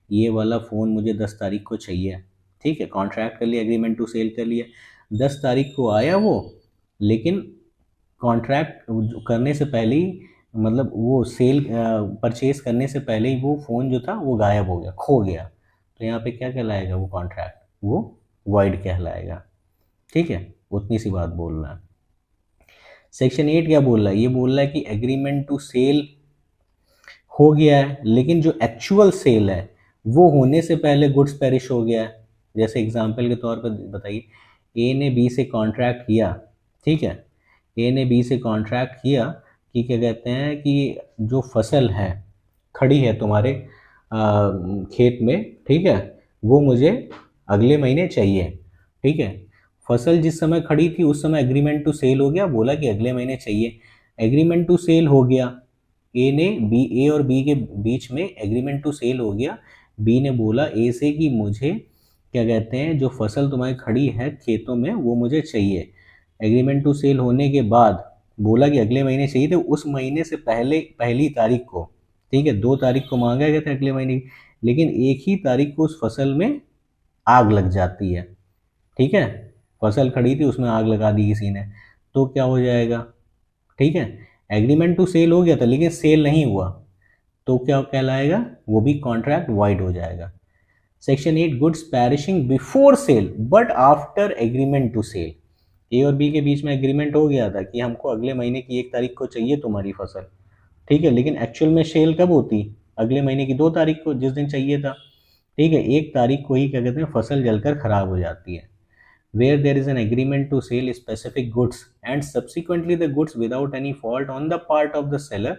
ये वाला फ़ोन मुझे 10 तारीख को चाहिए, ठीक है, कॉन्ट्रैक्ट कर लिया, एग्रीमेंट टू सेल कर लिया, 10 तारीख को आया वो, लेकिन कॉन्ट्रैक्ट करने से पहले ही, मतलब वो सेल परचेज करने से पहले ही वो फ़ोन जो था वो गायब हो गया, खो गया, तो यहाँ पे क्या कहलाएगा, वो कॉन्ट्रैक्ट वो वाइड कहलाएगा, ठीक है, उतनी सी बात बोल रहा है। सेक्शन 8 क्या बोल रहा है, ये बोल रहा है कि एग्रीमेंट टू सेल हो गया है, लेकिन जो एक्चुअल सेल है वो होने से पहले गुड्स पेरिश हो गया है। जैसे एग्जांपल के तौर पर बताइए, ए ने बी से कॉन्ट्रैक्ट किया, ठीक है, ए ने बी से कॉन्ट्रैक्ट किया कि क्या कहते हैं कि जो फसल है खड़ी है तुम्हारे खेत में, ठीक है, वो मुझे अगले महीने चाहिए, ठीक है। फसल जिस समय खड़ी थी उस समय एग्रीमेंट टू सेल हो गया, बोला कि अगले महीने चाहिए, एग्रीमेंट टू सेल हो गया, ए और बी के बीच में एग्रीमेंट टू सेल हो गया। बी ने बोला ए से कि मुझे क्या कहते हैं जो फसल तुम्हारी खड़ी है खेतों में वो मुझे चाहिए। एग्रीमेंट टू सेल होने के बाद बोला कि अगले महीने चाहिए, तो उस महीने से पहले पहली तारीख को, ठीक है, 2 तारीख को मांगा गया था अगले महीने की, लेकिन एक ही तारीख को उस फसल में आग लग जाती है, ठीक है, फसल खड़ी थी उसमें आग लगा दी किसी ने, तो क्या हो जाएगा, ठीक है, एग्रीमेंट टू सेल हो गया था लेकिन सेल नहीं हुआ, तो क्या कहलाएगा, वो भी कॉन्ट्रैक्ट वाइड हो जाएगा। Section 8 goods perishing before sale but after agreement to sell, A और बी के बीच में एग्रीमेंट हो गया था कि हमको अगले महीने की 1 तारीख को चाहिए तुम्हारी फसल, ठीक है, लेकिन एक्चुअल में सेल कब होती, अगले महीने की 2 तारीख को, जिस दिन चाहिए था, ठीक है, 1 तारीख को ही क्या कहते हैं फसल जलकर खराब हो जाती है। Where there is an agreement to sell specific goods and subsequently the goods without any fault on the part of the seller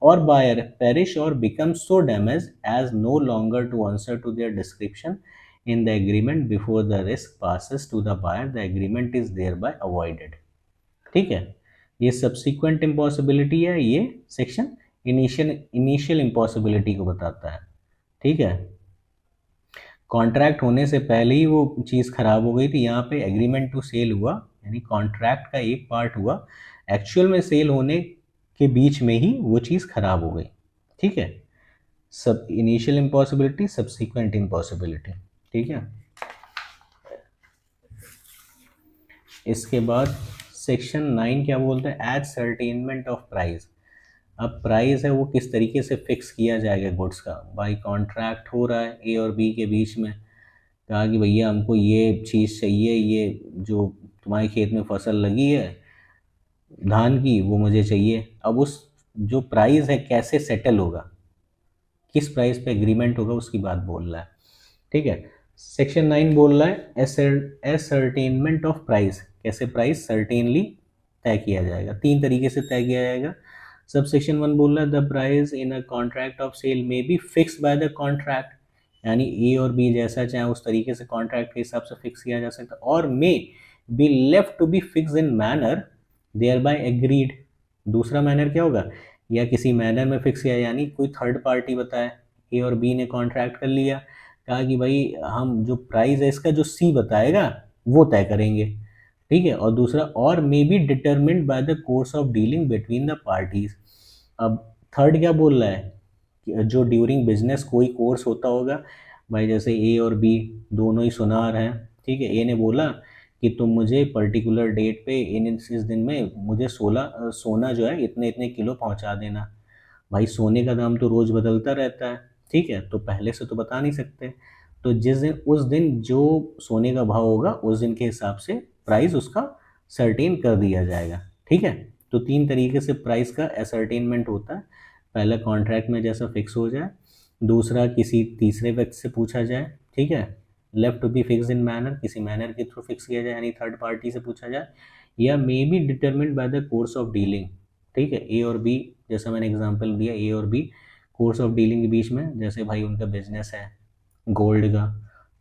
or buyer perish or become so damaged as no longer to answer to their description in the agreement before the risk passes to the buyer, the agreement is thereby avoided। ठीक है, ये सब्सिक्वेंट इम्पॉसिबिलिटी है, ये सेक्शन इनिशियल इम्पॉसिबिलिटी को बताता है, ठीक है। कॉन्ट्रैक्ट होने से पहले ही वो चीज़ खराब हो गई थी, यहाँ पे एग्रीमेंट टू सेल हुआ, यानी कॉन्ट्रैक्ट का एक पार्ट हुआ, एक्चुअल में सेल होने के बीच में ही वो चीज़ खराब हो गई, ठीक है। सब इनिशियल इम्पॉसिबिलिटी, सब्सिक्वेंट इम्पॉसिबिलिटी, ठीक है। इसके बाद सेक्शन 9 क्या बोलते हैं, एज सर्टेनमेंट ऑफ प्राइस। अब प्राइस है वो किस तरीके से फिक्स किया जाएगा गुड्स का, भाई कॉन्ट्रैक्ट हो रहा है ए और बी के बीच में, कहा कि भैया हमको ये चीज़ चाहिए, ये जो तुम्हारे खेत में फसल लगी है धान की वो मुझे चाहिए। अब उस जो प्राइस है कैसे सेटल होगा, किस प्राइस पे एग्रीमेंट होगा उसकी बात बोल रहा है, ठीक है। सेक्शन 9 बोल रहा है एसर्टेनमेंट ऑफ प्राइस, कैसे प्राइस सर्टेनली तय किया जाएगा, 3 तरीके से तय किया जाएगा। सब सेक्शन 1 बोल रहा है the price in a contract of sale may be fix by the contract, यानी ए और बी जैसा चाहे उस तरीके से कॉन्ट्रैक्ट के हिसाब से फिक्स किया जा सकता है, और may be left to be fix in manner thereby agreed. दूसरा मैनर क्या होगा, या किसी मैनर में फिक्स किया, यानी कोई थर्ड पार्टी बताए, ए और बी ने कॉन्ट्रैक्ट कर लिया, कहा कि भाई हम जो प्राइस है इसका जो सी बताएगा वो तय करेंगे, ठीक है। और दूसरा और may be determined by the course of dealing between the parties. अब थर्ड क्या बोल रहा है, कि जो ड्यूरिंग बिजनेस कोई कोर्स होता होगा, भाई जैसे ए और बी दोनों ही सुनार हैं, ठीक है, ए ने बोला कि तुम मुझे पर्टिकुलर डेट पे इस दिन में मुझे सोना जो है इतने इतने किलो पहुंचा देना। भाई सोने का दाम तो रोज़ बदलता रहता है, ठीक है, तो पहले से तो बता नहीं सकते, तो जिस दिन उस दिन जो सोने का भाव होगा उस दिन के हिसाब से प्राइस उसका सर्टेन कर दिया जाएगा, ठीक है। तो 3 तरीके से प्राइस का असर्टेनमेंट होता है, पहला कॉन्ट्रैक्ट में जैसा फिक्स हो जाए, दूसरा किसी तीसरे व्यक्ति से पूछा जाए, ठीक है, left to be fix in manner, किसी मैनर के थ्रू फिक्स किया जाए यानी थर्ड पार्टी से पूछा जाए, या may be determined by the course of dealing, ठीक है। ए और बी, जैसा मैंने एग्जांपल दिया, ए और बी कोर्स ऑफ डीलिंग के बीच में, जैसे भाई उनका बिजनेस है गोल्ड का,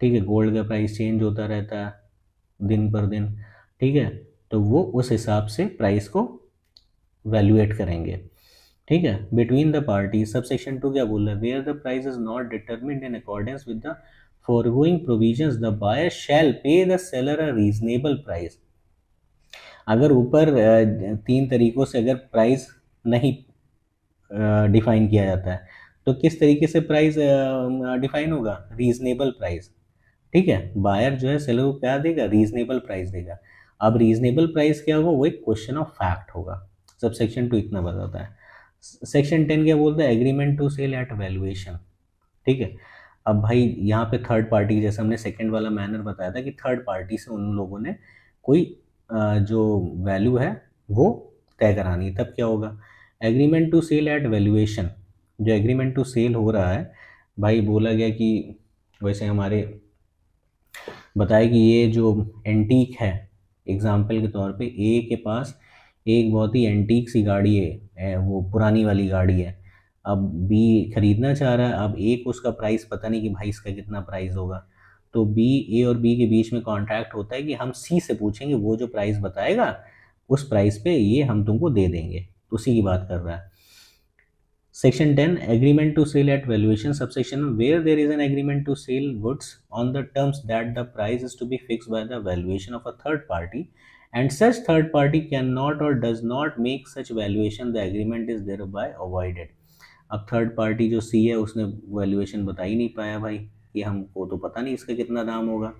ठीक है, गोल्ड का प्राइस चेंज होता रहता है दिन पर दिन, ठीक है, तो वो उस हिसाब से प्राइस को वैल्यूएट करेंगे, ठीक है, between the party. Subsection 2 क्या बोल रहा है, where the price is not determined in accordance with the foregoing provisions the buyer shall pay the seller a reasonable price. अगर ऊपर 3 तरीकों से अगर प्राइस नहीं डिफाइन किया जाता है तो किस तरीके से प्राइस डिफाइन होगा, रीजनेबल प्राइस, ठीक है। बायर जो है सेलर को क्या देगा, रीजनेबल प्राइस देगा। अब रीजनेबल प्राइस क्या होगा, वो एक क्वेश्चन ऑफ फैक्ट होगा। सब सेक्शन 2 इतना बताता है। सेक्शन 10 क्या बोलता है, agreement to sell at valuation, ठीक है। अब भाई यहाँ पे थर्ड पार्टी, जैसे हमने सेकंड वाला मैनर बताया था कि थर्ड पार्टी से उन लोगों ने कोई जो वैल्यू है वो तय करानी है, तब क्या होगा, agreement to sell at valuation. जो एग्रीमेंट टू सेल हो रहा है भाई, बोला गया कि वैसे हमारे बताया कि ये जो एंटीक है, एग्जाम्पल के तौर पे ए के पास एक बहुत ही एंटीक सी गाड़ी है, वो पुरानी वाली गाड़ी है। अब बी खरीदना चाह रहा है, अब ए को उसका प्राइस पता नहीं कि भाई इसका कितना प्राइस होगा, तो बी, ए और बी के बीच में कॉन्ट्रैक्ट होता है कि हम सी से पूछेंगे, वो जो प्राइस बताएगा उस प्राइस पे ये हम तुमको दे देंगे, तो उसी की बात कर रहा है। Section 10, agreement to sale at valuation. Subsection, where there is an agreement to sell goods on the terms that the price is to be fixed by the valuation of a third party, and such third party cannot or does not make such valuation, the agreement is thereby avoided. अब थर्ड पार्टी जो सी है उसने वैल्यूएशन बता ही नहीं पाया भाई, कि हमको तो पता नहीं इसका कितना दाम होगा,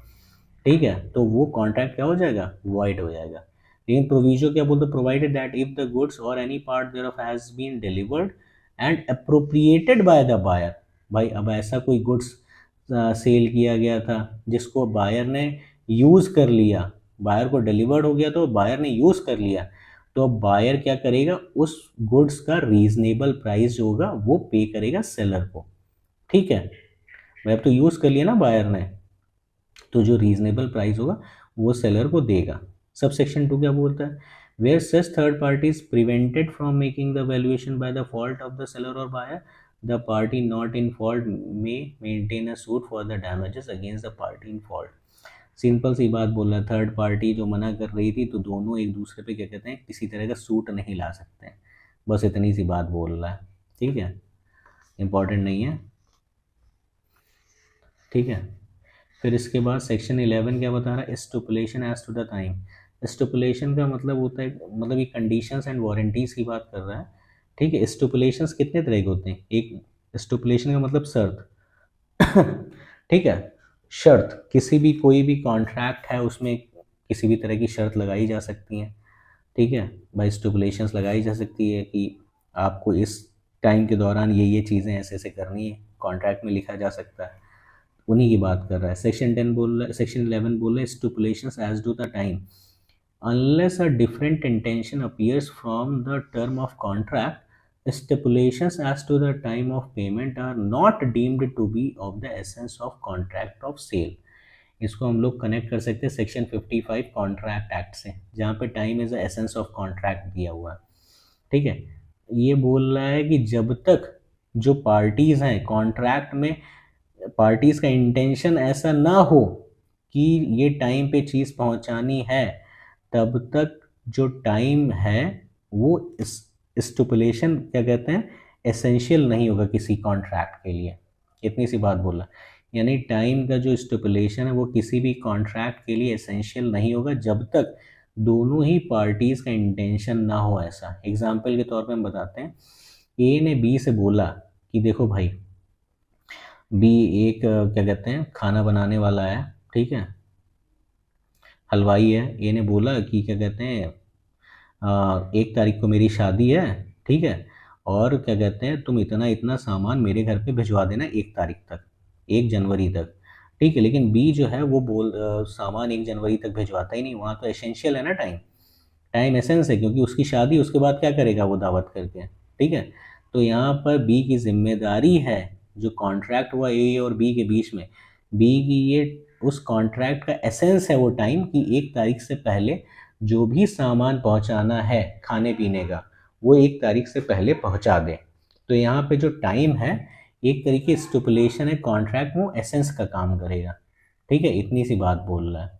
ठीक है, तो वो कॉन्ट्रैक्ट क्या हो जाएगा, वॉइड हो जाएगा। लेकिन प्रोविजो क्या बोलते, provided that if the goods or any part thereof has been delivered and appropriated by the buyer. भाई अब ऐसा कोई गुड्स सेल किया गया था जिसको बायर ने यूज़ कर लिया, बायर को डिलीवर्ड हो गया तो बायर ने यूज़ कर लिया, तो अब बायर क्या करेगा, उस गुड्स का रीजनेबल प्राइस जो होगा वो पे करेगा सेलर को, ठीक है। भाई अब तो यूज़ कर लिया ना बायर ने, तो जो रीजनेबल प्राइस होगा वो सेलर को देगा। सब सेक्शन 2 क्या बोलता है, where such third party is prevented from making the valuation by the fault of the seller or buyer, the party not in fault may maintain a suit for the damages against the party in fault. Simple सी बात बोल रहा है, थर्ड पार्टी जो मना कर रही थी तो दोनों एक दूसरे पे क्या कहते हैं, किसी तरह का सूट नहीं ला सकते हैं, बस इतनी सी बात बोल रहा है, ठीक है, इंपॉर्टेंट नहीं है, ठीक है। फिर इसके बाद सेक्शन 11 क्या बता रहा है, stipulation as to the time. Stipulation का मतलब होता है, मतलब ये कंडीशंस एंड वारंटीज की बात कर रहा है, ठीक है। स्टिपुलेशंस कितने तरह के होते हैं, एक स्टिपुलेशन का मतलब शर्त ठीक है, शर्त किसी भी कोई भी कॉन्ट्रैक्ट है उसमें किसी भी तरह की शर्त लगाई जा सकती है, ठीक है भाई, स्टिपुलेशंस लगाई जा सकती है कि आपको इस टाइम के दौरान ये चीज़ें ऐसे ऐसे करनी है, कॉन्ट्रैक्ट में लिखा जा सकता है, उन्हीं की बात कर रहा है। सेक्शन 10 बोल रहा है, सेक्शन 11 बोल रहा है stipulations as to the time unless a different intention appears from the term of contract, stipulations as to the time of payment are not deemed to be of the essence of contract of sale। इसको हम लोग कनेक्ट कर सकते हैं सेक्शन 55 कॉन्ट्रैक्ट एक्ट से, जहाँ पे time is the essence of contract दिया हुआ है, ठीक है। ये बोल रहा है कि जब तक जो पार्टीज हैं कॉन्ट्रैक्ट में, पार्टीज का इंटेंशन ऐसा ना हो कि ये टाइम पे चीज़ पहुंचानी है, तब तक जो टाइम है वो इस स्टिपुलेशन क्या कहते हैं, एसेंशियल नहीं होगा किसी कॉन्ट्रैक्ट के लिए, इतनी सी बात बोला। यानी टाइम का जो स्टिपुलेशन है वो किसी भी कॉन्ट्रैक्ट के लिए एसेंशियल नहीं होगा जब तक दोनों ही पार्टीज़ का इंटेंशन ना हो ऐसा। एग्जाम्पल के तौर पे हम बताते हैं, ए ने बी से बोला कि देखो भाई, बी एक क्या कहते हैं खाना बनाने वाला है, ठीक है, हलवाई है। ए ने बोला कि क्या कहते हैं 1 तारीख को मेरी शादी है, ठीक है, और क्या कहते हैं तुम इतना इतना सामान मेरे घर पे भिजवा देना 1 तारीख तक, 1 जनवरी तक, ठीक है। लेकिन बी जो है वो सामान 1 जनवरी तक भिजवाता ही नहीं, वहाँ तो एसेंशियल है ना टाइम, टाइम एसेंस है, क्योंकि उसकी शादी, उसके बाद क्या करेगा वो दावत करके, ठीक है। तो यहाँ पर बी की जिम्मेदारी है, जो कॉन्ट्रैक्ट हुआ ए और बी के बीच में, बी की ये उस कॉन्ट्रैक्ट का एसेंस है वो टाइम, कि 1 तारीख से पहले जो भी सामान पहुंचाना है खाने पीने का वो 1 तारीख से पहले पहुंचा दे। तो यहाँ पे जो टाइम है एक तरीके स्टिपुलेशन है कॉन्ट्रैक्ट, वो एसेंस का काम करेगा, ठीक है, इतनी सी बात बोल रहा है।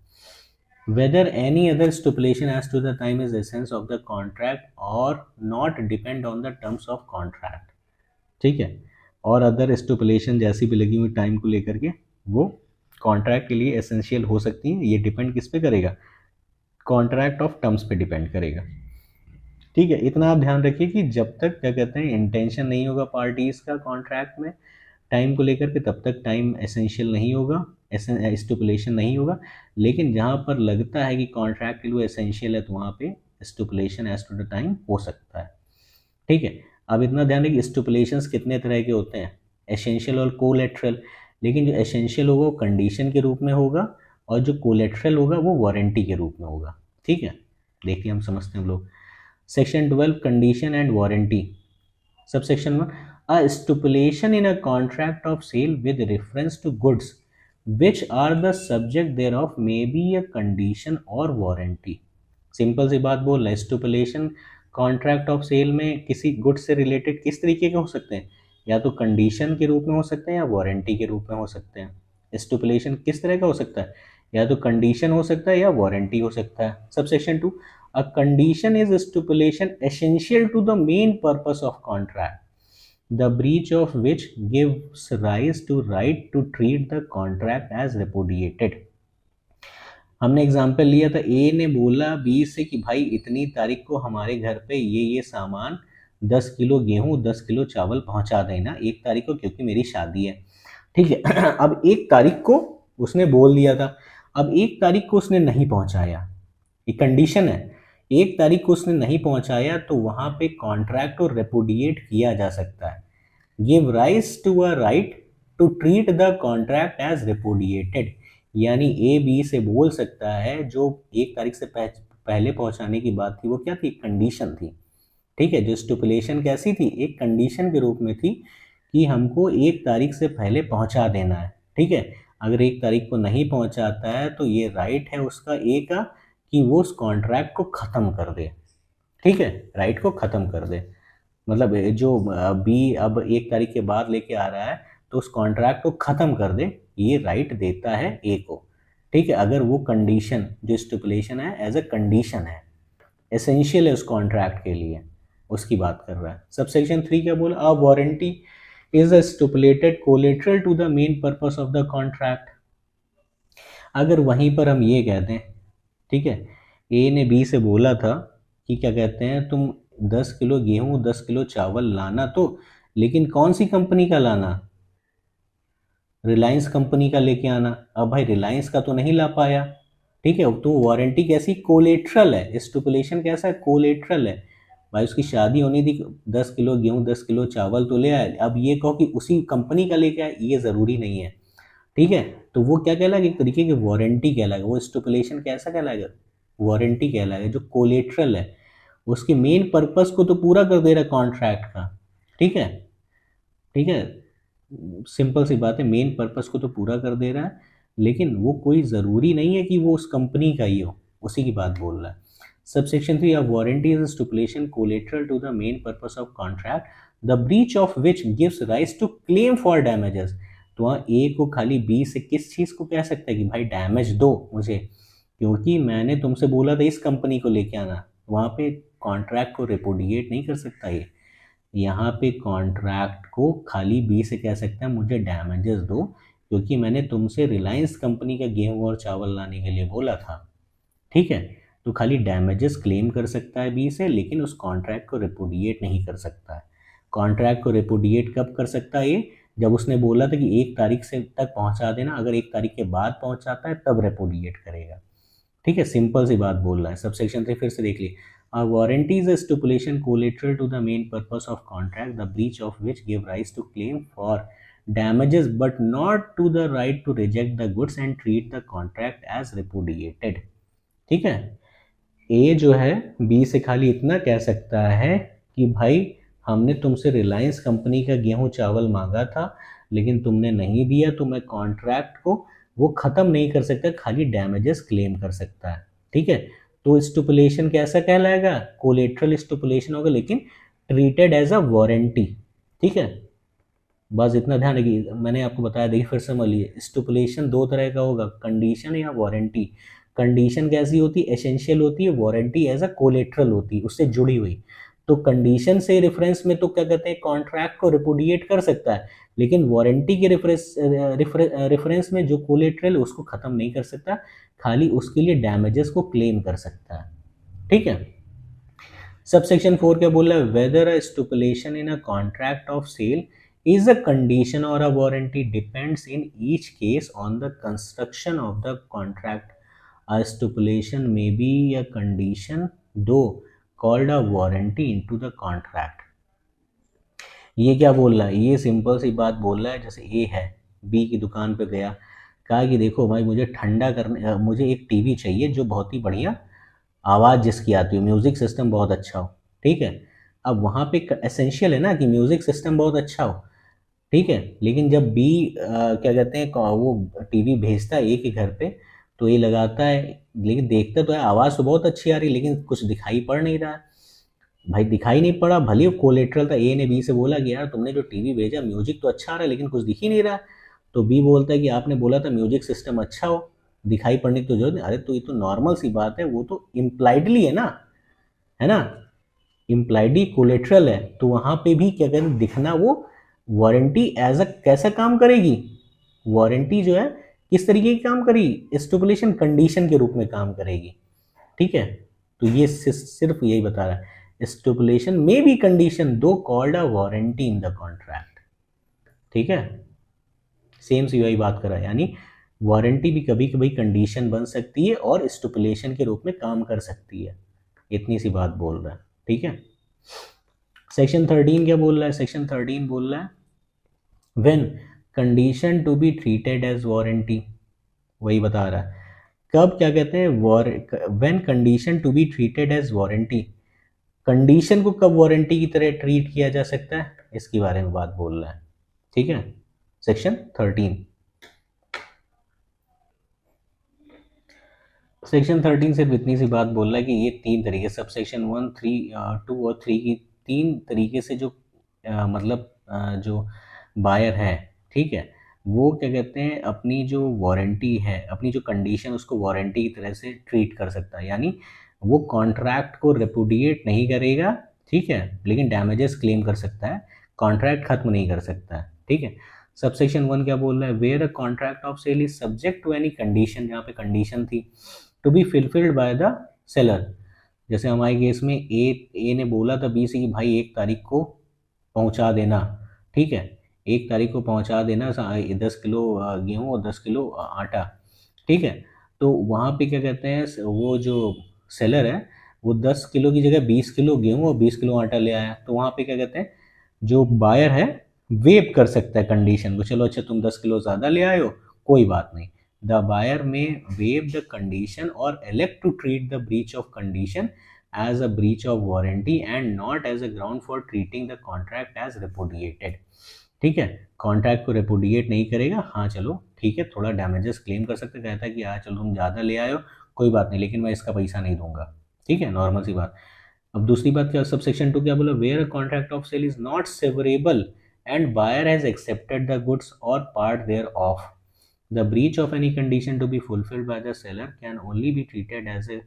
Whether any other stipulation as to the time is essence of the contract or not depend on the terms of contract, ठीक है। और अदर स्टिपुलेशन जैसी भी लगी हुई टाइम को लेकर के वो कॉन्ट्रैक्ट के लिए एसेंशियल हो सकती हैं, ये डिपेंड किस पे करेगा, कॉन्ट्रैक्ट ऑफ टर्म्स पे डिपेंड करेगा, ठीक है। इतना आप ध्यान रखिए कि जब तक क्या कहते हैं इंटेंशन नहीं होगा पार्टीज का कॉन्ट्रैक्ट में टाइम को लेकर के, तब तक टाइम एसेंशियल नहीं होगा, स्टिपुलेशन नहीं होगा। लेकिन जहाँ पर लगता है कि कॉन्ट्रैक्ट के लिए एसेंशियल है तो वहाँ पे stipulation as to the time हो सकता है, ठीक है। अब इतना ध्यान रखिए स्टिपुलेशंस कितने तरह के होते हैं, एसेंशियल और कोलेट्रल। लेकिन जो एसेंशियल होगा वो कंडीशन के रूप में होगा और जो कोलेट्रल होगा वो वारंटी के रूप में होगा, ठीक है। देखिए हम समझते हैं हम लोग, section 12 condition and warranty. Subsection 1 a stipulation in a contract of sale with reference to goods which are the subject thereof may be a condition or warranty। Simple सी बात बोल रहा है, स्टिपुलेशन कॉन्ट्रैक्ट ऑफ सेल में किसी गुड्स से रिलेटेड किस तरीके के हो सकते हैं, या तो कंडीशन के रूप में हो सकते हैं या वारंटी के रूप में हो सकते हैं। स्टिपुलेशन किस तरह का हो सकता है, या तो कंडीशन हो सकता है या वारंटी हो सकता है। Subsection 2 a condition is stipulation essential to the main purpose of contract the breach of which gives rise to right to treat the contract as repudiated। हमने एग्जाम्पल लिया था, ए ने बोला बी से कि भाई इतनी तारीख को हमारे घर पे ये सामान 10 किलो गेहूं 10 किलो चावल पहुंचा देना, 1 तारीख को, क्योंकि मेरी शादी है। ठीक है अब 1 तारीख को उसने बोल दिया था, अब 1 तारीख को उसने नहीं पहुंचाया, ये कंडीशन है, 1 तारीख को उसने नहीं पहुंचाया तो वहां पे कॉन्ट्रैक्ट को रेपुडिएट किया जा सकता है। Give rise to a right to treat the contract as repudiated, यानी ए बी से बोल सकता है, जो 1 तारीख से पहले पहुंचाने की बात थी वो क्या थी, कंडीशन थी। ठीक है, जो स्टिपुलेशन कैसी थी, एक कंडीशन के रूप में थी कि हमको 1 तारीख से पहले पहुंचा देना है। ठीक है, अगर 1 तारीख को नहीं पहुंचाता है तो ये राइट है उसका ए का कि वो उस कॉन्ट्रैक्ट को ख़त्म कर दे। ठीक है, राइट को ख़त्म कर दे, मतलब जो बी अब 1 तारीख के बाद लेके आ रहा है तो उस कॉन्ट्रैक्ट को ख़त्म कर दे, ये राइट देता है ए को। ठीक है, अगर वो कंडीशन जो स्टिपुलेशन है एज अ कंडीशन है, एसेंशियल है उस कॉन्ट्रैक्ट के लिए, उसकी बात कर रहा है। सबसेक्शन 3 क्या बोला, a warranty is a stipulated collateral to the main purpose of the contract. अगर वहीं पर हम ये कहते हैं, ठीक है, ए ने बी से बोला था कि क्या कहते हैं, तुम 10 किलो गेहूं 10 किलो चावल लाना, तो लेकिन कौन सी कंपनी का लाना, रिलायंस कंपनी का लेके आना। अब भाई रिलायंस का तो नहीं ला पाया, ठीक है, तो वारंटी कैसी, कोलेट्रल है, स्टिपुलेशन कैसा है, कोलेट्रल है। भाई उसकी शादी होनी थी, 10 किलो गेहूं 10 किलो चावल तो ले आए, अब ये कहो कि उसी कंपनी का लेके आए, ये ज़रूरी नहीं है। ठीक है, तो वो क्या कहलाएगा, एक तरीके की वारंटी कहलाएगा, वो स्टिपुलेशन कैसा कहलाएगा, वारंटी कहलाएगा, जो कोलेट्रल है, उसके मेन पर्पस को तो पूरा कर दे रहा है कॉन्ट्रैक्ट का। ठीक है, ठीक है, सिंपल सी बात है, मेन पर्पस को तो पूरा कर दे रहा है, लेकिन वो कोई ज़रूरी नहीं है कि वो उस कंपनी का ही हो, उसी की बात बोल रहा है। Subsection 3 of warranty is stipulation collateral to the main purpose of contract the breach of which gives rise to claim for damages. तो वहाँ ए को खाली बी से किस चीज़ को कह सकता है कि भाई डैमेज दो मुझे, क्योंकि मैंने तुमसे बोला था इस कंपनी को लेके आना, वहाँ पे कॉन्ट्रैक्ट को रिपुडिएट नहीं कर सकता ये। यहाँ पे कॉन्ट्रैक्ट को खाली बी से कह सकते हैं मुझे डैमेजेस दो, क्योंकि मैंने तुमसे रिलायंस कंपनी का गेहूं और चावल लाने के लिए बोला था। ठीक है, तो खाली डैमेजेस क्लेम कर सकता है बी से, लेकिन उस कॉन्ट्रैक्ट को रिपुडिएट नहीं कर सकता है। कॉन्ट्रैक्ट को रिपुडिएट कब कर सकता है ये, जब उसने बोला था कि 1 तारीख से तक पहुंचा देना, अगर 1 तारीख के बाद पहुंचाता है तब रिपुडिएट करेगा। ठीक है, सिंपल सी बात बोल रहा है। सबसेक्शन 3 फिर से देख लीजिए, a warranty is a stipulation collateral to the main purpose of contract, the breach of which give rise to claim for damages but not to the right to reject the goods and treat the contract as repudiated। ठीक है, ए जो है बी से खाली इतना कह सकता है कि भाई हमने तुमसे रिलायंस कंपनी का गेहूं चावल मांगा था, लेकिन तुमने नहीं दिया, तो मैं कॉन्ट्रैक्ट को वो ख़त्म नहीं कर सकता, खाली डैमेजेस क्लेम कर सकता है। ठीक है, तो स्टिपुलेशन कैसा कहलाएगा, कोलेट्रल स्टिपुलेशन होगा, लेकिन ट्रीटेड एज अ वारंटी। ठीक है, बस इतना ध्यान रखिए, मैंने आपको बताया, देखिए फिर समझ लीजिए, स्टिपुलेशन 2 तरह का होगा, कंडीशन या वारंटी। कंडीशन कैसी होती है, एसेंशियल होती है, वारंटी एज अ कोलेट्रल होती है, उससे जुड़ी हुई। तो कंडीशन से रेफरेंस में तो क्या कहते हैं, कॉन्ट्रैक्ट को रिपुडिएट कर सकता है, लेकिन वारंटी के रेफरेंस में जो कोलेट्रल उसको ख़त्म नहीं कर सकता, खाली उसके लिए डैमेजेस को क्लेम कर सकता है। ठीक है, सबसेक्शन 4 क्या बोल रहा है, whether a stipulation in a contract of sale is a condition or a warranty depends in each case on the construction of the contract. A stipulation may be a condition though called a warranty into the contract। ये क्या बोल रहा है, ये सिंपल सी बात बोल रहा है, जैसे ए है बी की दुकान पे गया, कहा कि देखो भाई मुझे ठंडा करने, मुझे एक टीवी चाहिए जो बहुत ही बढ़िया आवाज़ जिसकी आती हो, म्यूज़िक सिस्टम बहुत अच्छा हो। ठीक है। अब वहाँ पे एसेंशियल है ना कि म्यूजिक सिस्टम बहुत अच्छा हो, ठीक है। लेकिन जब बी क्या कहते हैं वो टीवी भेजता है ए के घर पे, तो ये लगाता है, लेकिन देखता तो है, आवाज़ तो बहुत अच्छी आ रही है, लेकिन कुछ दिखाई पड़ नहीं रहा है। भाई दिखाई नहीं पड़ा, भले कोलेट्रल था, ए ने बी से बोला कि यार तुमने जो टीवी भेजा म्यूजिक तो अच्छा आ रहा है लेकिन कुछ दिख ही नहीं रहा। तो बी बोलता है कि आपने बोला था म्यूजिक सिस्टम अच्छा हो, दिखाई पड़ने की तो जरूरत नहीं। अरे तो ये तो नॉर्मल सी बात है, वो तो इम्प्लाइडली है ना, इम्प्लाइडली कोलेट्रल है, तो वहाँ पे भी क्या कहते हैं दिखना, वो वारंटी एज अ कैसा काम करेगी, वारंटी जो है किस तरीके की काम करेगी, स्टिपुलेशन कंडीशन के रूप में काम करेगी, ठीक है। तो ये सिर्फ यही बता रहा है, स्टिपुलेशन में बी कंडीशन दो called a warranty in the contract, ठीक है। सेम सी वही बात करा, यानी वारंटी भी कभी कभी कंडीशन बन सकती है और स्टिपुलेशन के रूप में काम कर सकती है, इतनी सी बात बोल रहा है, ठीक है। सेक्शन 13 क्या बोल रहा है, सेक्शन 13 बोल रहा है when condition to be treated as warranty, वही बता रहा है कब क्या कहते हैं, when condition to be treated as warranty, condition को कब वारंटी की तरह ट्रीट किया जा सकता है, इसके बारे में बात बोल रहा है, ठीक है। सेक्शन 13, सेक्शन 13 सिर्फ इतनी सी बात बोल रहा है कि ये तीन तरीके, सब सेक्शन 1, 3, 2 और 3 की तीन तरीके से जो मतलब जो बायर है, ठीक है, वो क्या कहते हैं अपनी जो वारंटी है, अपनी जो कंडीशन, उसको वारंटी की तरह से ट्रीट कर सकता है, यानी वो कॉन्ट्रैक्ट को रेपुडिएट नहीं करेगा, ठीक है, लेकिन डैमेजेस क्लेम कर सकता है, कॉन्ट्रैक्ट खत्म नहीं कर सकता है, ठीक है। सबसेक्शन 1 क्या बोल रहा है, where a contract of sale is subject to any condition, जहाँ पे कंडीशन थी to be fulfilled by the seller, जैसे हमारे केस में ए ने बोला था बी से कि भाई 1 तारीख को पहुंचा देना, ठीक है, 1 तारीख को पहुंचा देना 10 किलो गेहूँ और 10 किलो आटा, ठीक है। तो वहाँ पे क्या कहते हैं, वो जो सेलर है वो 10 किलो की जगह 20 किलो गेहूँ और 20 किलो आटा ले आया, तो वहाँ पे क्या कहते हैं जो बायर है वेव कर सकता है कंडीशन को, चलो अच्छा तुम 10 किलो ज़्यादा ले आए हो, कोई बात नहीं, the buyer may waive the condition or elect to treat the breach of condition as a breach of warranty and not as a ground for treating the contract as repudiated, ठीक है। कॉन्ट्रैक्ट को रेपुडिएट नहीं करेगा, हाँ चलो ठीक है, थोड़ा डैमेजेस क्लेम कर सकते, कहता है कि हाँ चलो तुम ज़्यादा ले आए हो, कोई बात नहीं, लेकिन मैं इसका पैसा नहीं दूंगा, ठीक है, नॉर्मल सी बात। अब दूसरी बात क्या, सब सेक्शन 2 क्या बोला, where a contract of sale is not severable and buyer has accepted the goods or part thereof, the breach of any condition to be fulfilled by the seller can only be treated as a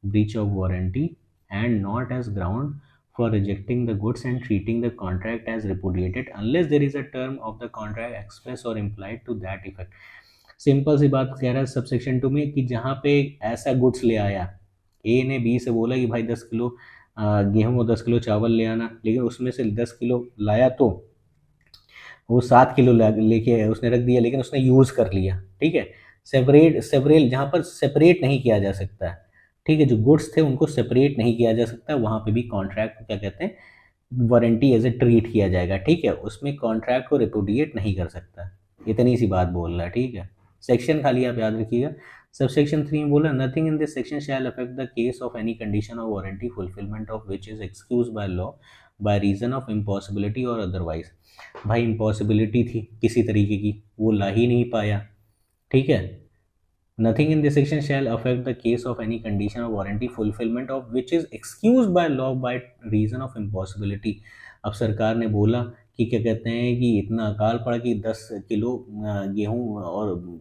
breach of warranty and not as ground for rejecting the goods and treating the contract as repudiated unless there is a term of the contract express or implied to that effect। Simple सी बात कह रहा है सबसेक्शन 2 में कि जहाँ पे ऐसा गुड्स ले आया, ए ने बी से बोला कि भाई 10 किलो गेहूँ और 10 किलो चावल ले आना, लेकिन उसमें से 10 किलो लाया तो वो 7 किलो लेके उसने रख दिया, लेकिन उसने यूज़ कर लिया, ठीक है। सेपरेट जहाँ पर सेपरेट नहीं किया जा सकता है, ठीक है, जो गुड्स थे उनको सेपरेट नहीं किया जा सकता, वहाँ पे भी कॉन्ट्रैक्ट को क्या कहते हैं वारंटी एज ए ट्रीट किया जाएगा, ठीक है, उसमें कॉन्ट्रैक्ट को रिपुडिएट नहीं कर सकता, इतनी सी बात बोल रहा है, ठीक है। सेक्शन खाली आप याद रखिएगा, सब सेक्शन 3 में बोला nothing in this section shall affect the case of any condition of warranty fulfilment of which is excuse by law by reason of impossibility or otherwise, भाई इम्पॉसिबिलिटी थी किसी तरीके की, वो ला ही नहीं पाया, ठीक है। Nothing in this section shall affect the case of any condition of warranty fulfilment of which is excuse by law by reason of impossibility. अब सरकार ने बोला कि क्या कहते हैं कि इतना अकाल पड़ा कि 10 किलो गेहूँ और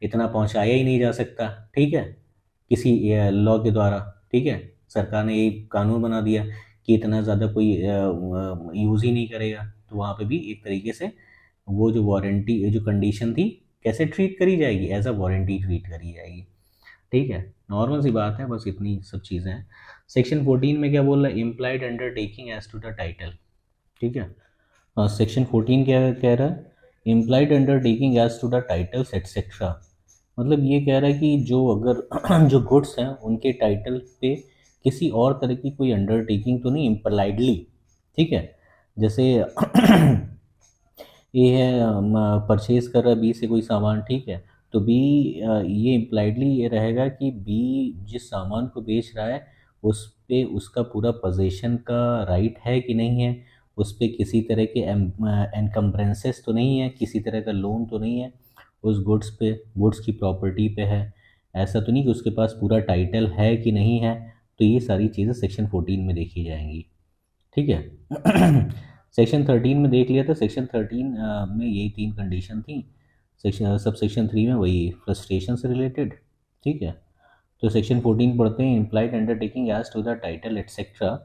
इतना पहुंचाया ही नहीं जा सकता, ठीक है, किसी लॉ के द्वारा, ठीक है, सरकार ने ये कानून बना दिया कि इतना ज़्यादा कोई यूज़ ही नहीं करेगा, तो वहाँ पे भी एक तरीके से वो जो वारंटी जो कंडीशन थी कैसे ट्रीट करी जाएगी, एज अ वारंटी ट्रीट करी जाएगी, ठीक है, नॉर्मल सी बात है, बस इतनी सब चीज़ें हैं। सेक्शन 14 में क्या बोल रहा है, implied undertaking as to the title, ठीक है। सेक्शन 14 क्या कह रहा है, implied undertaking as to the titles et cetera, मतलब ये कह रहा है कि जो अगर जो गुड्स हैं उनके टाइटल पे किसी और तरह की कोई अंडरटेकिंग तो नहीं, इम्प्लाइडली, ठीक है, जैसे ए है परचेज कर रहा है बी से कोई सामान, ठीक है, तो बी ये इम्प्लाइडली ये रहेगा कि बी जिस सामान को बेच रहा है उस पे उसका पूरा पोजीशन का राइट है कि नहीं है, उस पे किसी तरह के एनकम्ब्रेंसेस तो नहीं है, किसी तरह का लोन तो नहीं है उस गुड्स पे, गुड्स की प्रॉपर्टी पे है, ऐसा तो नहीं कि उसके पास पूरा टाइटल है कि नहीं है। तो ये सारी चीज़ें सेक्शन 14 में देखी जाएंगी। ठीक है। सेक्शन 13 में देख लिया था। सेक्शन 13 में यही तीन कंडीशन थी। सेक्शन सब सेक्शन 3 में वही फ्रस्ट्रेशन से रिलेटेड। ठीक है। तो सेक्शन 14 पढ़ते हैं, implied undertaking as to the title et cetera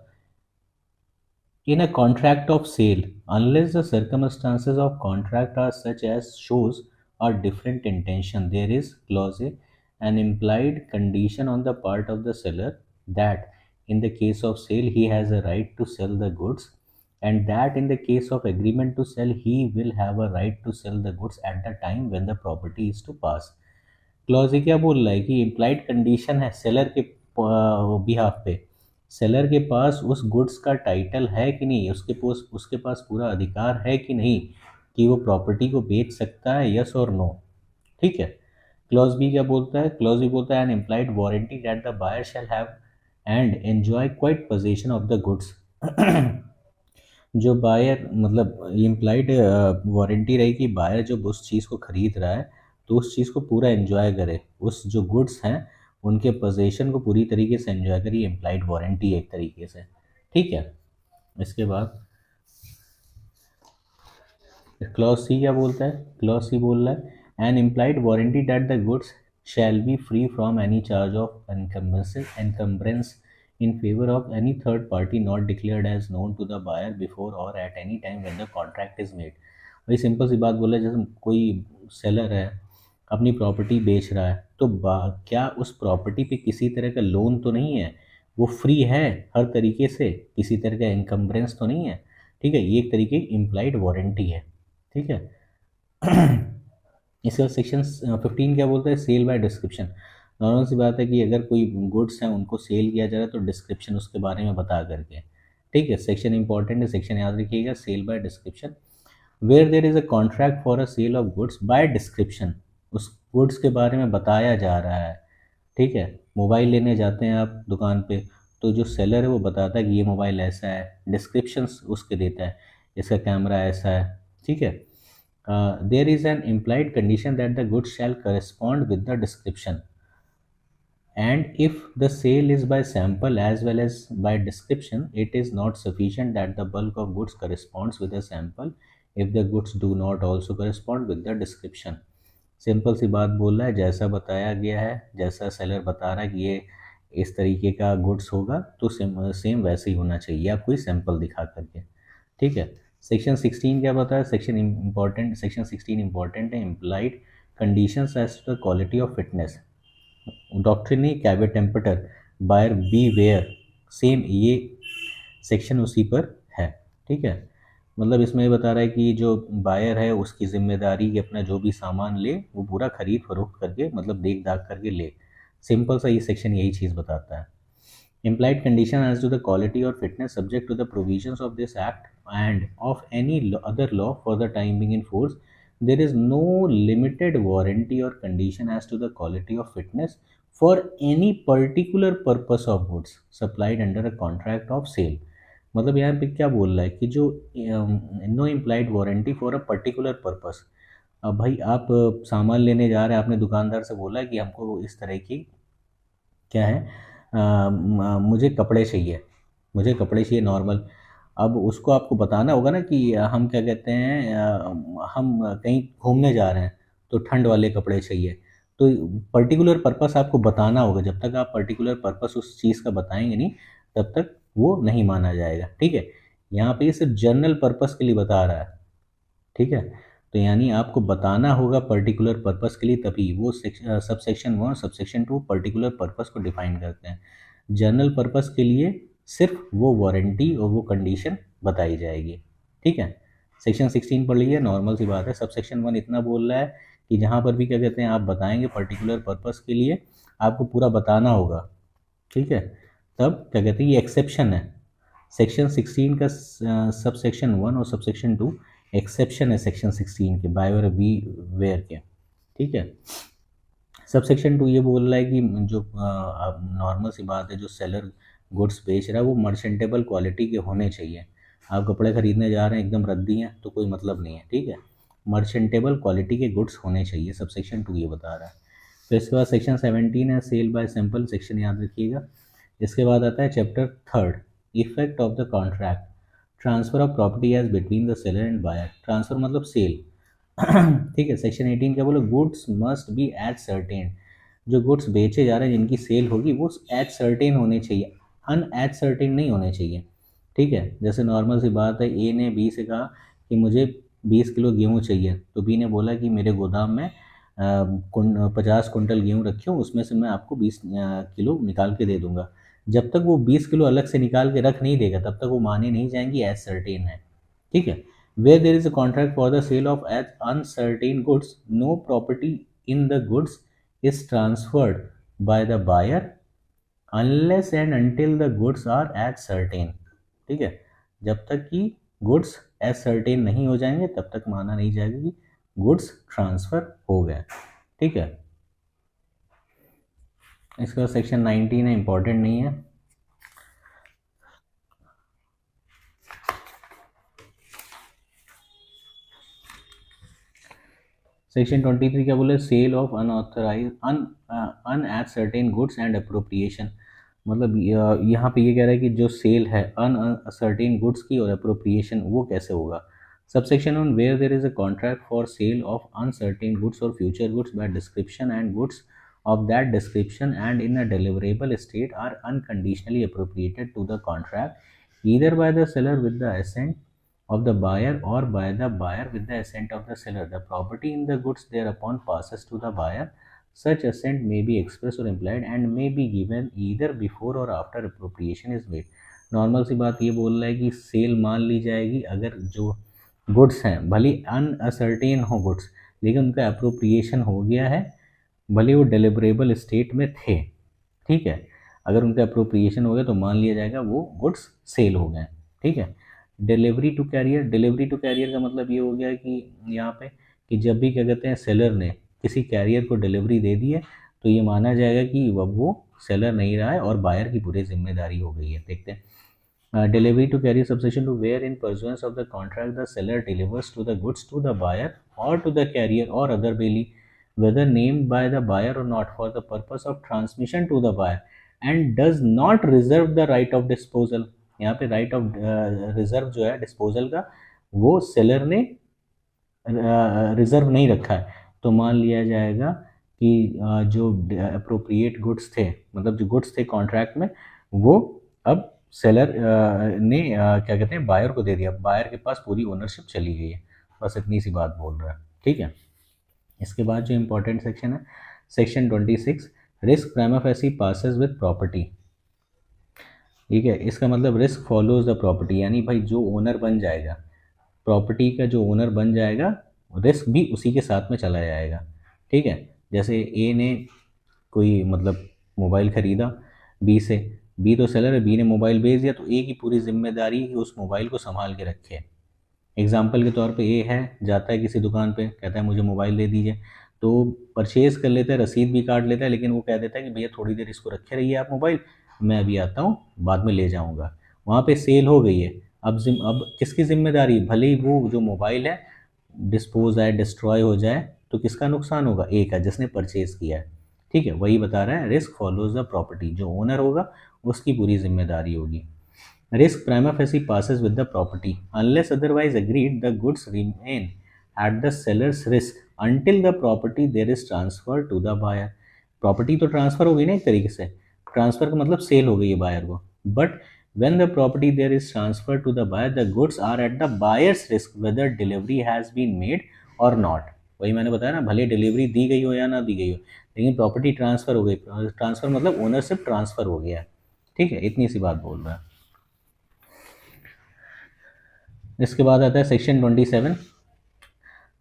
in a contract of sale unless the circumstances of contract are such as shows or different intention, there is clause A, an implied condition on the part of the seller that in the case of sale he has a right to sell the goods, and that in the case of agreement to sell he will have a right to sell the goods at the time when the property is to pass। Clause ये क्या बोल रहा है कि इम्प्लाइड कंडीशन है सेलर के बिहाफ पे, सेलर के पास उस गुड्स का टाइटल है कि नहीं, उसके पास पूरा अधिकार है कि नहीं कि वो प्रॉपर्टी को बेच सकता है, यस और नो। ठीक है। क्लॉज बी क्या बोलता है, क्लॉज बी बोलता है an implied warranty that the buyer shall have and enjoy quiet position of the goods. जो बायर मतलब इम्प्लाइड वारंटी रही कि बायर जब उस चीज़ को खरीद रहा है तो उस चीज़ को पूरा एंजॉय करे, उस जो गुड्स हैं उनके पोजेशन को पूरी तरीके से एंजॉय करिए, इम्प्लाइड वारंटी एक तरीके से। ठीक है। इसके बाद क्लॉज सी क्या बोलता है, क्लॉज सी बोल रहा है an implied warranty that the goods shall be free from any charge of encumbrance in favor of any third party not declared as known to the buyer before or at any time when the contract is made। वही सिंपल सी बात बोला, जैसे कोई सेलर है अपनी प्रॉपर्टी बेच रहा है तो क्या उस प्रॉपर्टी पे किसी तरह का लोन तो नहीं है, वो फ्री है हर तरीके से, किसी तरह का इनकम्बरेंस तो नहीं है। ठीक है, ये एक तरीके की इम्प्लाइड वारंटी है। ठीक है। इसका सेक्शन 15 क्या बोलता है, सेल बाय डिस्क्रिप्शन। नॉर्मल सी बात है कि अगर कोई गुड्स हैं उनको सेल किया जा रहा है तो डिस्क्रिप्शन उसके बारे में बता करके। ठीक है, सेक्शन इंपॉर्टेंट है, सेक्शन याद रखिएगा, sale by description. Where there is a contract for a sale of goods by description, उस गुड्स के बारे में बताया जा रहा है। ठीक है, मोबाइल लेने जाते हैं आप दुकान पे तो जो सेलर है वो बताता है कि ये मोबाइल ऐसा है, डिस्क्रिप्शंस उसके देता है, इसका कैमरा ऐसा है। ठीक है। there is an implied condition that the goods shall correspond with the description, and if the sale is by sample as well as by description it is not sufficient that the bulk of goods corresponds with the sample if the goods do not also correspond with the description। Simple सी बात बोल रहा है, जैसा बताया गया है, जैसा सेलर बता रहा है कि ये इस तरीके का गुड्स होगा तो सेम वैसे ही होना चाहिए, आप कोई सैंपल दिखा करके। ठीक है। सेक्शन 16 क्या बताया, सेक्शन 16 इंपॉर्टेंट है, implied conditions as to the quality of fitness doctrine caveat emptor buyer beware, same ये सेक्शन उसी पर है। ठीक है, मतलब इसमें ये बता रहा है कि जो बायर है उसकी जिम्मेदारी कि अपना जो भी सामान ले वो पूरा खरीद फरोख्त करके मतलब देख दाख करके ले। सिंपल सा ये सेक्शन यही चीज़ बताता है। implied condition as to the quality or fitness subject to the provisions of this act and of any other law for the time being in force, there is no limited warranty or condition as to the quality of fitness for any particular purpose of goods supplied under a contract of sale। मतलब यहाँ पे क्या बोल रहा है कि जो no implied warranty for a particular purpose. अब भाई आप सामान लेने जा रहे हैं, आपने दुकानदार से बोला कि हमको इस तरह की क्या है मुझे कपड़े चाहिए, मुझे कपड़े चाहिए नॉर्मल। अब उसको आपको बताना होगा ना कि हम क्या कहते हैं हम कहीं घूमने जा रहे हैं तो ठंड वाले कपड़े चाहिए। तो पर्टिकुलर पर्पस आपको बताना होगा, जब तक आप पर्टिकुलर पर्पस उस चीज़ का बताएंगे नहीं तब तक वो नहीं माना जाएगा। ठीक है, यहाँ पे ये सिर्फ जनरल पर्पस के लिए बता रहा है। ठीक है, तो यानी आपको बताना होगा पर्टिकुलर पर्पस के लिए, तभी वो sub section 1 sub section 2 particular purpose को डिफाइन करते हैं। जनरल पर्पस के लिए सिर्फ वो वारंटी और वो कंडीशन बताई जाएगी। ठीक है, सेक्शन 16 पढ़ लीजिए, नॉर्मल सी बात है। सब सेक्शन 1 इतना बोल रहा है कि जहाँ पर भी क्या कहते हैं आप बताएंगे पर्टिकुलर पर्पस के लिए आपको पूरा बताना होगा। ठीक है, तब क्या कहते हैं ये एक्सेप्शन है। सेक्शन 16 का सब सेक्शन 1 और सब सेक्शन 2 एक्सेप्शन है सेक्शन 16 के बाय बी वेयर के। ठीक है, सब सेक्शन 2 ये बोल रहा है कि जो नॉर्मल सी बात है, जो सेलर गुड्स बेच रहा है वो मर्चेंटेबल क्वालिटी के होने चाहिए। आप कपड़े खरीदने जा रहे हैं एकदम रद्दी हैं तो कोई मतलब नहीं है, ठीक है। मर्चेंटेबल क्वालिटी के गुड्स होने चाहिए, सब सेक्शन 2 ये बता रहा है। फिर इसके बाद सेक्शन 17 है सेल बाय सैंपल, सेक्शन याद रखिएगा। इसके बाद आता है chapter 3 effect of the contract, transfer of property as between the seller and buyer. Transfer मतलब सेल। ठीक है। सेक्शन 18 क्या बोले, goods must be ascertained, जो गुड्स बेचे जा रहे हैं जिनकी सेल होगी वो एट सर्टेन होने चाहिए, अन एट सर्टेन नहीं होने चाहिए, ठीक है। जैसे नॉर्मल सी बात है, ए ने बी से कहा कि मुझे 20 किलो गेहूँ चाहिए, तो बी ने बोला कि मेरे गोदाम में 50 कुंटल गेहूँ रखे हो, उसमें से मैं आपको 20 किलो निकाल के दे दूंगा। जब तक वो 20 किलो अलग से निकाल के रख नहीं देगा तब तक वो माने नहीं जाएंगी एज सर्टेन है, ठीक है। Where there is a contract for the sale of unascertained goods, no property in the goods is transferred by the buyer unless and until the goods are ascertained, ठीक है। जब तक कि गुड्स एज सर्टेन नहीं हो जाएंगे तब तक माना नहीं जाएगा कि गुड्स ट्रांसफर हो गए, ठीक है। इसका सेक्शन 19 है, इंपॉर्टेंट नहीं है। सेक्शन 23 क्या बोले, sale of unauthorise unascertained goods and appropriation, मतलब यहाँ पे ये कह रहा है कि जो सेल है अनसर्टेन गुड्स की और अप्रोप्रिएशन वो कैसे होगा। Subsection one where there is a contract for sale of unascertained goods or future goods by description and goods of that description and in a deliverable state are unconditionally appropriated to the contract either by the seller with the assent of the buyer or by the buyer with the assent of the seller. The property in the goods thereupon passes to the buyer. Such assent may be express or implied and may be given either before or after appropriation is made. Normal सी बात ये बोल रहा है कि सेल मान ली जाएगी अगर जो गुड्स हैं भले अनअसर्टेन हो गुड्स, लेकिन उनका अप्रोप्रिएशन हो गया है, भले वो डिलीवरेबल स्टेट में थे, ठीक है। अगर उनका अप्रोप्रिएशन हो गया तो मान लिया जाएगा वो गुड्स सेल हो गए, ठीक है। Delivery to carrier, delivery to carrier का मतलब ये हो गया कि यहाँ पे कि जब भी क्या कहते हैं सेलर ने किसी कैरियर को डिलीवरी दे दी है तो ये माना जाएगा कि अब वो सेलर नहीं रहा है और बायर की पूरी जिम्मेदारी हो गई है। देखते हैं delivery to carrier subsection two where in pursuance of the contract the seller delivers to the goods to the buyer or to the carrier or other bailee whether named by the buyer or not for the purpose of transmission to the buyer and does not reserve the right of disposal। यहाँ पे right of reserve जो है disposal का वो seller ने रिजर्व नहीं रखा है, तो मान लिया जाएगा कि जो अप्रोप्रिएट गुड्स थे, मतलब जो गुड्स थे कॉन्ट्रैक्ट में, वो अब सेलर ने क्या कहते हैं बायर को दे दिया, बायर के पास पूरी ओनरशिप चली गई है। बस इतनी सी बात बोल रहा है, ठीक है। इसके बाद जो इम्पोर्टेंट सेक्शन है section 26 risk prima facie passes with property, ठीक है। इसका मतलब रिस्क फॉलोज द प्रॉपर्टी, यानी भाई जो ओनर बन जाएगा प्रॉपर्टी का, जो ओनर बन जाएगा रिस्क भी उसी के साथ में चला जाएगा, ठीक है। जैसे ए ने कोई मतलब मोबाइल ख़रीदा बी से, बी तो सेलर है, बी ने मोबाइल बेच दिया तो ए की पूरी जिम्मेदारी उस मोबाइल को संभाल के रखे। एग्जाम्पल के तौर पे ए है, जाता है किसी दुकान पे, कहता है मुझे मोबाइल दे दीजिए, तो परचेज़ कर लेता है, रसीद भी काट लेता है, लेकिन वो कह देता है कि भैया थोड़ी देर इसको रखे रहिए आप मोबाइल, मैं अभी आता हूँ बाद में ले जाऊँगा। वहाँ पे सेल हो गई है, अब किसकी जिम्मेदारी, भले ही वो जो मोबाइल है डिस्पोज है डिस्ट्रॉय हो जाए तो किसका नुकसान होगा, ए का, जिसने परचेज़ किया है, ठीक है। वही बता रहा है रिस्क फॉलोज द प्रॉपर्टी, जो ओनर होगा उसकी पूरी जिम्मेदारी होगी। Risk prima facie passes with the property. Unless otherwise agreed, the goods remain at the seller's risk until the property there is transferred to the buyer. Property तो ट्रांसफ़र हो गई ना एक तरीके से, ट्रांसफ़र का मतलब सेल हो गई है बायर को, but when the property there is transferred to the buyer, the goods are at the buyer's risk whether delivery has been made or not. वही मैंने बताया ना, भले डिलीवरी दी गई हो या ना दी गई हो, लेकिन प्रॉपर्टी ट्रांसफ़र हो गई, ट्रांसफ़र मतलब ओनरशिप ट्रांसफ़र हो गया, ठीक है। इतनी सी बात बोल रहा है। इसके बाद आता है section 27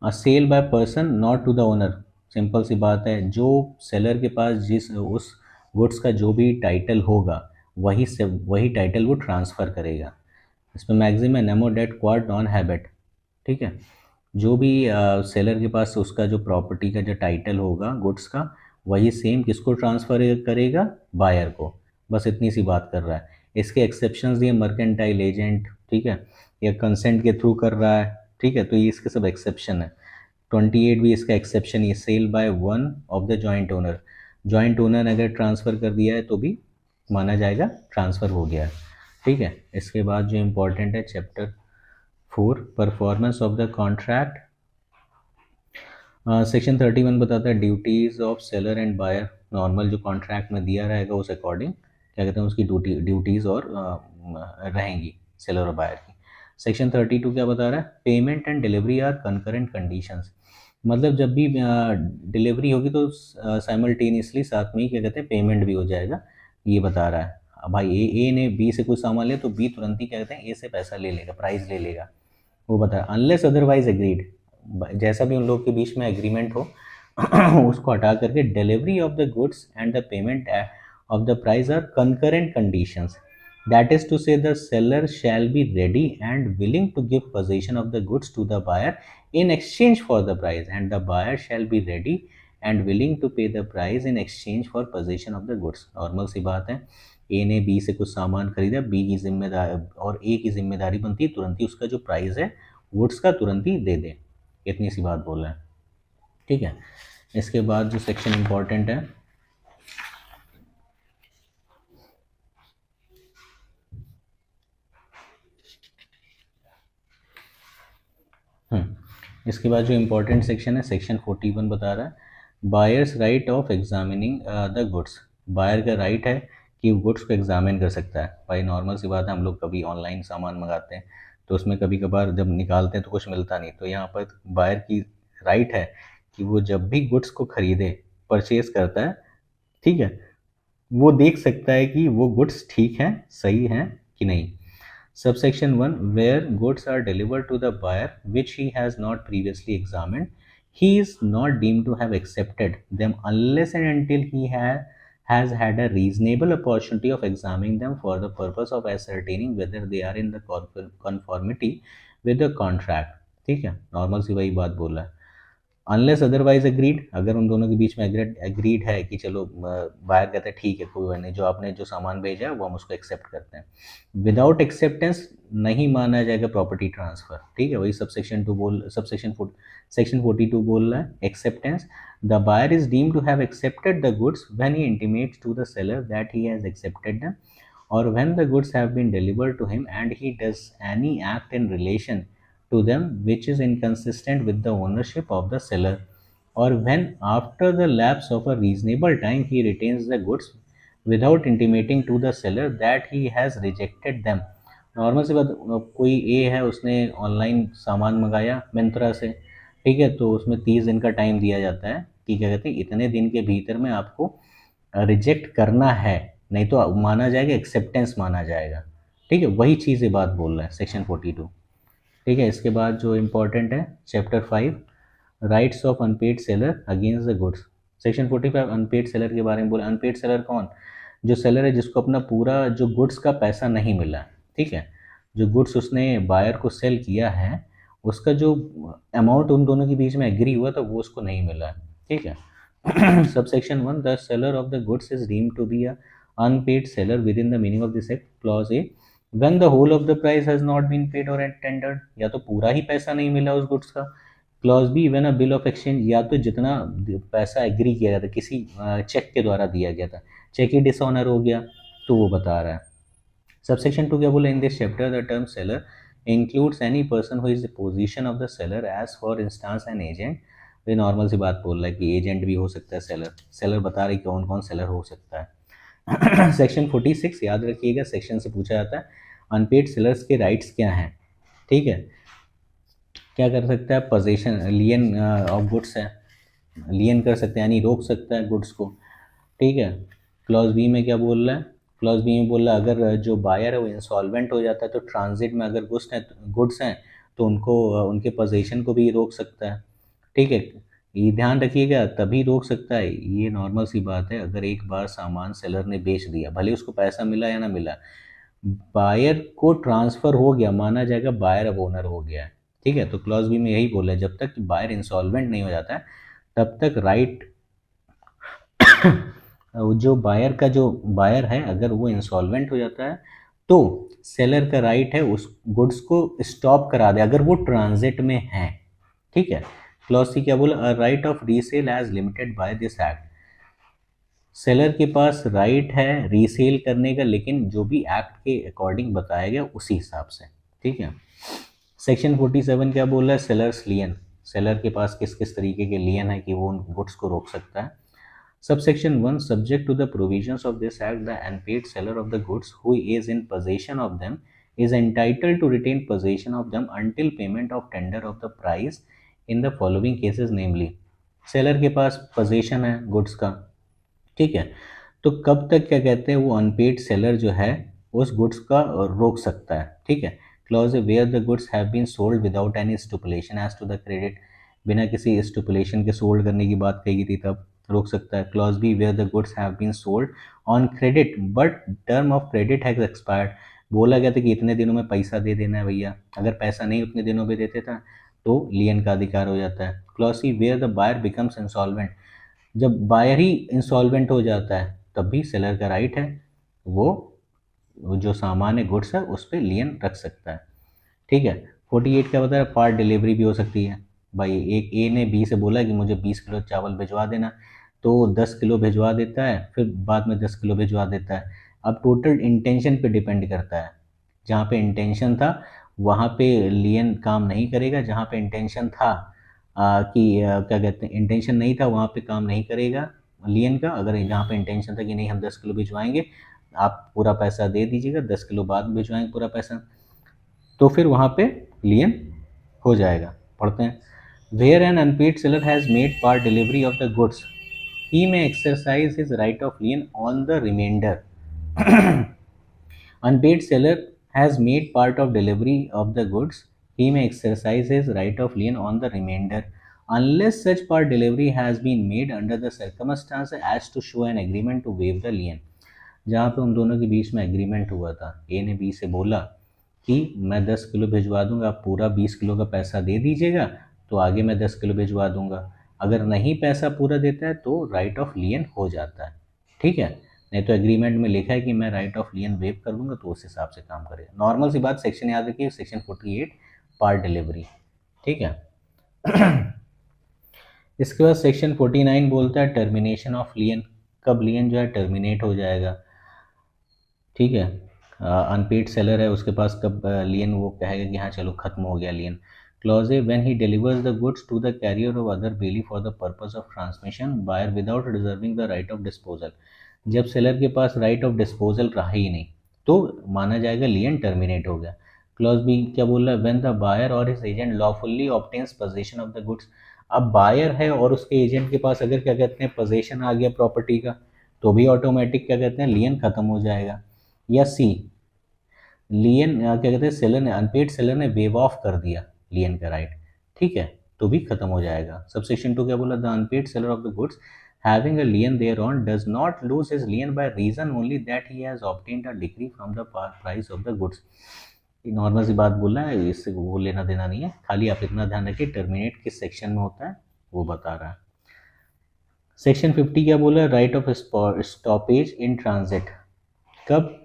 sale by person not to the owner. Simple सी बात है, जो सेलर के पास जिस उस गुड्स का जो भी टाइटल होगा वही टाइटल वो ट्रांसफ़र करेगा। इसमें मैक्सिम है nemo dat quod non habet, ठीक है। जो भी सेलर के पास उसका जो प्रॉपर्टी का जो टाइटल होगा गुड्स का, वही सेम किसको ट्रांसफ़र करेगा, बायर को। बस इतनी सी बात कर रहा है। इसके एक्सेप्शंस दिए, मर्केंटाइल एजेंट, ठीक है, या कंसेंट के थ्रू कर रहा है, ठीक है, तो ये इसके सब एक्सेप्शन है। 28 भी इसका एक्सेप्शन, ये sale by one of the joint owner, joint owner अगर ट्रांसफ़र कर दिया है तो भी माना जाएगा ट्रांसफ़र हो गया है, ठीक है। इसके बाद जो इम्पोर्टेंट है chapter 4, performance of the contract. Section 31 बताता है duties of seller and buyer, normal जो कॉन्ट्रैक्ट में दिया रहेगा उस अकॉर्डिंग क्या कहते हैं उसकी ड्यूटीज़ और रहेंगी सेलर और बायर की। सेक्शन 32 क्या बता रहा है, payment and delivery are concurrent conditions, मतलब जब भी डिलीवरी होगी तो साइमल्टेनियसली साथ में ही क्या कहते हैं पेमेंट भी हो जाएगा, ये बता रहा है। अब भाई ए ने बी से कुछ सामान लिया तो बी तुरंत ही क्या कहते हैं ए से पैसा ले लेगा, प्राइस ले लेगा, वो बता रहा है। अनलेस अदरवाइज एग्रीड, जैसा भी उन लोग के बीच में एग्रीमेंट हो उसको हटा करके delivery of the goods and the payment of the price are concurrent conditions, that is to say the seller shall be ready and willing to give possession of the goods to the buyer in exchange for the price, and the buyer shall be ready and willing to pay the price in exchange for possession of the goods। Normal सी बात है, ए ने बी से कुछ सामान खरीदा, बी की जिम्मेदारी और ए की जिम्मेदारी बनती है तुरंत ही उसका जो प्राइस है गुड्स का तुरंत ही दे दे, इतनी सी बात बोल रहा है, ठीक है। इसके बाद जो सेक्शन इम्पोर्टेंट है इसके बाद जो इम्पोर्टेंट सेक्शन है सेक्शन 41 बता रहा है buyer's right of examining the goods, buyer का राइट है कि गुड्स को एग्जामिन कर सकता है। भाई नॉर्मल सी बात है, हम लोग कभी ऑनलाइन सामान मंगाते हैं तो उसमें कभी कभार जब निकालते हैं तो कुछ मिलता नहीं, तो यहाँ पर बायर की राइट है कि वो जब भी गुड्स को खरीदे, परचेज करता है, ठीक है, वो देख सकता है कि वो गुड्स ठीक हैं, सही हैं कि नहीं। Subsection 1, where goods are delivered to the buyer which he has not previously examined, he is not deemed to have accepted them unless and until he has had a reasonable opportunity of examining them for the purpose of ascertaining whether they are in the conformity with the contract। ठीक है, नॉर्मल सी वही बात बोल रहा है। अनलेस अदरवाइज एग्रीड, अगर उन दोनों के बीच में एग्रीड है कि चलो बायर कहते हैं ठीक है कोई बात नहीं, जो आपने जो सामान भेजा है वो हम उसको एक्सेप्ट करते हैं, विदाउट एक्सेप्टेंस नहीं माना जाएगा प्रॉपर्टी ट्रांसफर, ठीक है। वही सेक्शन 42 बोल रहा है acceptance, the buyer is deemed to have accepted the goods when he intimates to the seller that he has accepted them, or when the goods have been delivered to him and he does any act in relation to them which is inconsistent with the ownership of the seller, or when after the lapse of a reasonable time he retains the goods without intimating to the seller that he has rejected them। Normal सी बात, कोई ए है उसने ऑनलाइन सामान मंगाया मिंत्रा से, ठीक है, तो उसमें 30 दिन का टाइम दिया जाता है कि क्या कहते हैं इतने दिन के भीतर में आपको रिजेक्ट करना है, नहीं तो माना जाएगा एक्सेप्टेंस माना जाएगा, ठीक है। वही चीज़ ये बात बोल रहा है सेक्शन 42, ठीक है। इसके बाद जो इम्पोर्टेंट है chapter 5, rights of unpaid seller against the goods. Section 45 unpaid seller के बारे में बोला। अनपेड सेलर कौन, जो सेलर है जिसको अपना पूरा जो गुड्स का पैसा नहीं मिला, ठीक है, जो गुड्स उसने बायर को सेल किया है उसका जो अमाउंट उन दोनों के बीच में एग्री हुआ था वो उसको नहीं मिला, ठीक है। Subsection 1, the seller of the goods is deemed to be a unpaid seller within the meaning of this act। Clause A, when the whole of the price has not been paid or tendered, या तो पूरा ही पैसा नहीं मिला उस गुड्स का। Clause B, when a bill of exchange, या तो जितना पैसा एग्री किया गया था किसी चेक के द्वारा दिया गया था, चेक ही डिसऑनर हो गया, तो वो बता रहा है। सबसेक्शन 2 क्या बोला, in this chapter the term seller includes any person who is the position of the seller as for instance an agent। ये नॉर्मल सी बात बोल रहा है कि एजेंट भी हो सकता है सेलर, सेलर बता रहे कौन कौन सेलर हो सकता है। सेक्शन 46 याद रखिएगा, सेक्शन से पूछा जाता है अनपेड सेलर्स के राइट्स क्या हैं, ठीक है। क्या कर सकता है, पोजीशन लियन ऑफ गुड्स है, लियन कर सकते हैं यानी रोक सकता है गुड्स को, ठीक है। क्लॉज बी में क्या बोल रहा है, क्लॉज बी में बोल रहा है अगर जो बायर है वो इंसॉल्वेंट हो जाता है तो ट्रांजिट में अगर गुड्स हैं तो उनको उनके पोजीशन को भी रोक सकता है, ठीक है। ये ध्यान रखिएगा, तभी रोक सकता है, ये नॉर्मल सी बात है। अगर एक बार सामान सेलर ने बेच दिया, भले उसको पैसा मिला या ना मिला, बायर को ट्रांसफ़र हो गया, माना जाएगा बायर अब ओनर हो गया है, ठीक है। तो क्लॉज बी में यही बोला है जब तक बायर इंसॉल्वेंट नहीं हो जाता है तब तक राइट जो बायर है अगर वो इंसॉल्वेंट हो जाता है तो सेलर का राइट है उस गुड्स को स्टॉप करा दे अगर वो ट्रांजिट में है। ठीक है। क्लॉज सी क्या बोला, right of resale as limited by this act. Seller के पास राइट है रीसेल करने का, लेकिन जो भी एक्ट के अकॉर्डिंग बताया गया उसी हिसाब से। ठीक है। सेक्शन 47 क्या बोल रहा है, सेलर्स लियन। सेलर के पास किस किस तरीके के लियन है कि वो उन गुड्स को रोक सकता है। Subsection 1. Subject to the provisions of this act, the unpaid seller of the goods who is in possession of them is entitled to retain possession of them until payment of tender of the price in the following cases, namely seller के पास possession है goods का। ठीक है। तो कब तक क्या कहते हैं वो अनपेड सेलर जो है उस गुड्स का रोक सकता है। ठीक है। Clause where the goods have been sold without any stipulation as to the credit, बिना किसी स्टिपुलेशन के सोल्ड करने की बात कही थी तब रोक सकता है। Clause B where the goods have been sold on credit but term of credit has expired, बोला गया था कि इतने दिनों में पैसा दे देना है भैया, अगर पैसा नहीं उतने दिनों में देते था तो लियन का अधिकार हो जाता है। Clause C where the buyer becomes insolvent, जब बायर ही इंसॉल्वेंट हो जाता है तब भी सेलर का राइट है वो जो सामान है गुड्स है उस पर लियन रख सकता है। ठीक है। 48 क्या बता रहा है, पार्ट डिलीवरी भी हो सकती है। भाई एक ए ने बी से बोला कि मुझे 20 किलो चावल भिजवा देना, तो 10 किलो भिजवा देता है फिर बाद में 10 किलो भिजवा देता है। अब टोटल इंटेंशन पे डिपेंड करता है, जहाँ पे इंटेंशन था वहाँ पे लियन काम नहीं करेगा, जहाँ पे इंटेंशन था क्या कहते हैं इंटेंशन नहीं था वहाँ पे काम नहीं करेगा लियन का। अगर जहाँ पे इंटेंशन था कि नहीं हम 10 किलो भिजवाएंगे आप पूरा पैसा दे दीजिएगा, 10 किलो बाद में भिजवाएंगे पूरा पैसा, तो फिर वहाँ पे लियन हो जाएगा। पढ़ते हैं। Where an unpaid seller has made part delivery of the goods he may exercise his right of lien on the remainder. Unpaid seller has made part of delivery of the goods. He may exercise his right of lien on the remainder unless such part delivery has been made under the circumstances as to show an agreement to waive the lien. जहाँ पे उन दोनों के बीच में एग्रीमेंट हुआ था, ए ने बी से बोला कि मैं 10 किलो भिजवा दूंगा, आप पूरा 20 किलो का पैसा दे दीजिएगा तो आगे मैं 10 किलो भिजवा दूंगा। अगर नहीं पैसा पूरा देता है तो राइट ऑफ लियन हो जाता है। ठीक है। नहीं तो एग्रीमेंट में लिखा है कि मैं राइट ऑफ लियन वेव कर दूंगा तो उस हिसाब से काम करेगा। नॉर्मल सी बात, सेक्शन याद रखिए, सेक्शन 48 पार्ट डिलीवरी। ठीक है। इसके बाद सेक्शन 49 बोलता है टर्मिनेशन ऑफ लियन, कब लियन जो है टर्मिनेट हो जाएगा। ठीक है। अनपेड सेलर है उसके पास कब लियन वो कहेगा कि हाँ चलो खत्म हो गया lien. Clause A, when he delivers the goods to the carrier of other bailee for the purpose of transmission buyer without reserving the right of disposal, जब सेलर के पास राइट ऑफ डिस्पोजल रहा ही नहीं तो माना जाएगा लियन टर्मिनेट हो गया। क्लॉज बी क्या बोल रहा है, व्हेन द बायर और his agent lawfully obtains position of the goods, अब बायर है और उसके एजेंट के पास अगर क्या कहते हैं पोजीशन आ गया प्रॉपर्टी का तो भी ऑटोमेटिक क्या कहते हैं लियन खत्म हो जाएगा। या सी, लियन क्या कहते हैं सेलर ने अनपेड सेलर ने वेव ऑफ कर दिया लियन का राइट, ठीक है, तो भी खत्म हो जाएगा। सबसेक्शन 2 क्या बोला, the unpaid seller of the goods having a lien thereon does not lose his lien by reason only that he has obtained a decree from the price of the goods। Normal सी बात बोल रहा है, इससे वो लेना देना नहीं है, खाली आप इतना ध्यान रखिए टर्मिनेट किस सेक्शन में होता है वो बता रहा है। सेक्शन 50 क्या बोला, right of stoppage in transit, कब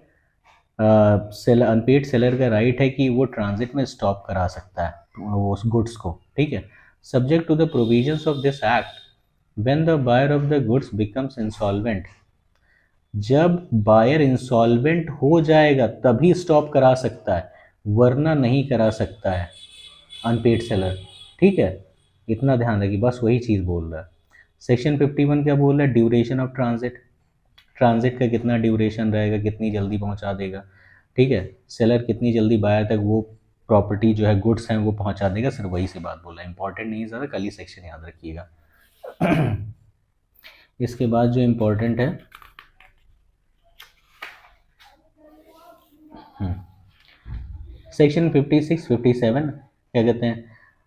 सेलर अनपेड सेलर का राइट है कि वो ट्रांजिट में स्टॉप करा सकता है वो उस गुड्स को। ठीक है। Subject to the provisions of this act when the buyer of the goods becomes insolvent, जब बायर इंसॉल्वेंट हो जाएगा तभी स्टॉप करा सकता है वरना नहीं करा सकता है अनपेड सेलर। ठीक है, इतना ध्यान रखिए, बस वही चीज़ बोल रहा है। सेक्शन 51 क्या बोल रहा है, ड्यूरेशन ऑफ ट्रांजिट, ट्रांजिट का कितना ड्यूरेशन रहेगा, कितनी जल्दी पहुंचा देगा। ठीक है, सेलर कितनी जल्दी बायर तक वो प्रॉपर्टी जो है गुड्स हैं वो पहुंचा देगा, सिर्फ वही से बात बोला है, इंपॉर्टेंट नहीं है ज़्यादा, कल ही सेक्शन याद रखिएगा। इसके बाद जो इम्पोर्टेंट है सेक्शन 56 57 क्या कहते हैं,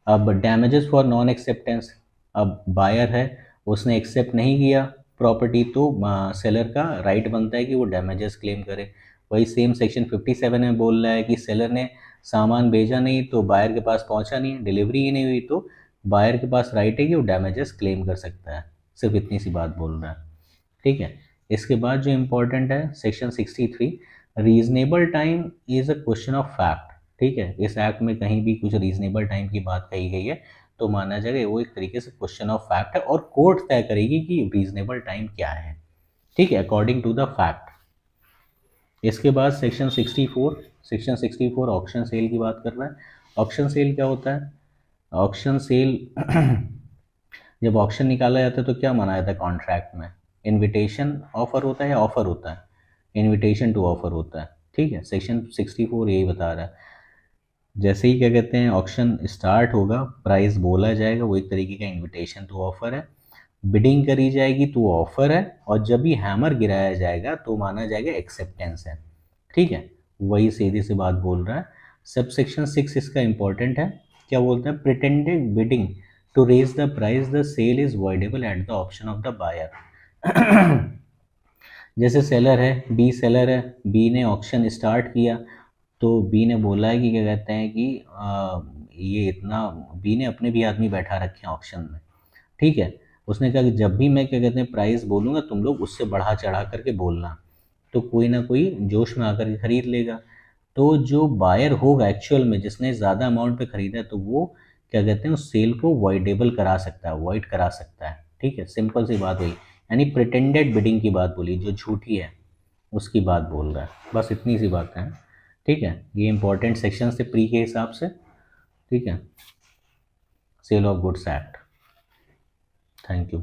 अब डैमेजेस फॉर नॉन एक्सेप्टेंस, अब बायर है उसने एक्सेप्ट नहीं किया प्रॉपर्टी तो सेलर का राइट बनता है कि वो डैमेजेस क्लेम करे। वही सेम सेक्शन 57 में बोल रहा है कि सेलर ने सामान भेजा नहीं तो बायर के पास पहुंचा नहीं, डिलीवरी ही नहीं हुई तो बायर के पास राइट है कि वो डैमेजेस क्लेम कर सकता है, सिर्फ इतनी सी बात बोल रहा है। ठीक है। इसके बाद जो इम्पोर्टेंट है section 63, reasonable time is a question of fact. ठीक है, इस एक्ट में कहीं भी कुछ रीजनेबल टाइम की बात कही गई है तो माना जाएगा वो एक तरीके से क्वेश्चन ऑफ फैक्ट है और कोर्ट तय करेगी कि रीजनेबल टाइम क्या है। ठीक है, अकॉर्डिंग टू द फैक्ट। इसके बाद सेक्शन 64, सेक्शन 64 ऑक्शन सेल की बात कर रहा है। ऑक्शन सेल क्या होता है? ऑक्शन सेल जब ऑक्शन निकाला जाता है तो क्या माना जाता है कॉन्ट्रैक्ट में? इनविटेशन ऑफर होता है या ऑफर होता है? इनविटेशन टू ऑफर होता है। ठीक है, सेक्शन 64 यही बता रहा है। जैसे ही क्या कहते हैं ऑक्शन स्टार्ट होगा, प्राइस बोला जाएगा, वो एक तरीके का इनविटेशन टू ऑफर है। बिडिंग करी जाएगी तो ऑफर है, और जब भी हैमर गिराया जाएगा तो माना जाएगा एक्सेप्टेंस है। ठीक है, वही सीधी सी बात बोल रहा है। सब सेक्शन 6 इसका इंपॉर्टेंट है। क्या बोलते हैं? Pretended bidding to raise the price the sale is voidable at the option of the buyer. जैसे सेलर है, बी सेलर है, बी ने ऑक्शन स्टार्ट किया तो बी ने बोला है कि क्या कहते हैं कि ये इतना, बी ने अपने भी आदमी बैठा रखे हैं ऑक्शन में। ठीक है, उसने कहा कि जब भी मैं क्या कहते हैं प्राइस बोलूँगा तुम लोग उससे बढ़ा चढ़ा करके बोलना, तो कोई ना कोई जोश में आकर के खरीद लेगा। तो जो बायर होगा एक्चुअल में जिसने ज़्यादा अमाउंट पे खरीदा है तो वो क्या कहते हैं उस सेल को वॉइडेबल करा सकता है, वॉइड करा सकता है। ठीक है, सिंपल सी बात हुई, यानी प्रिटेंडेड बिडिंग की बात बोली, जो झूठी है उसकी बात बोल रहा है। बस इतनी सी बातें हैं। ठीक है, ये इंपॉर्टेंट सेक्शन थे प्री के हिसाब से। ठीक है, sale of goods act. Thank you.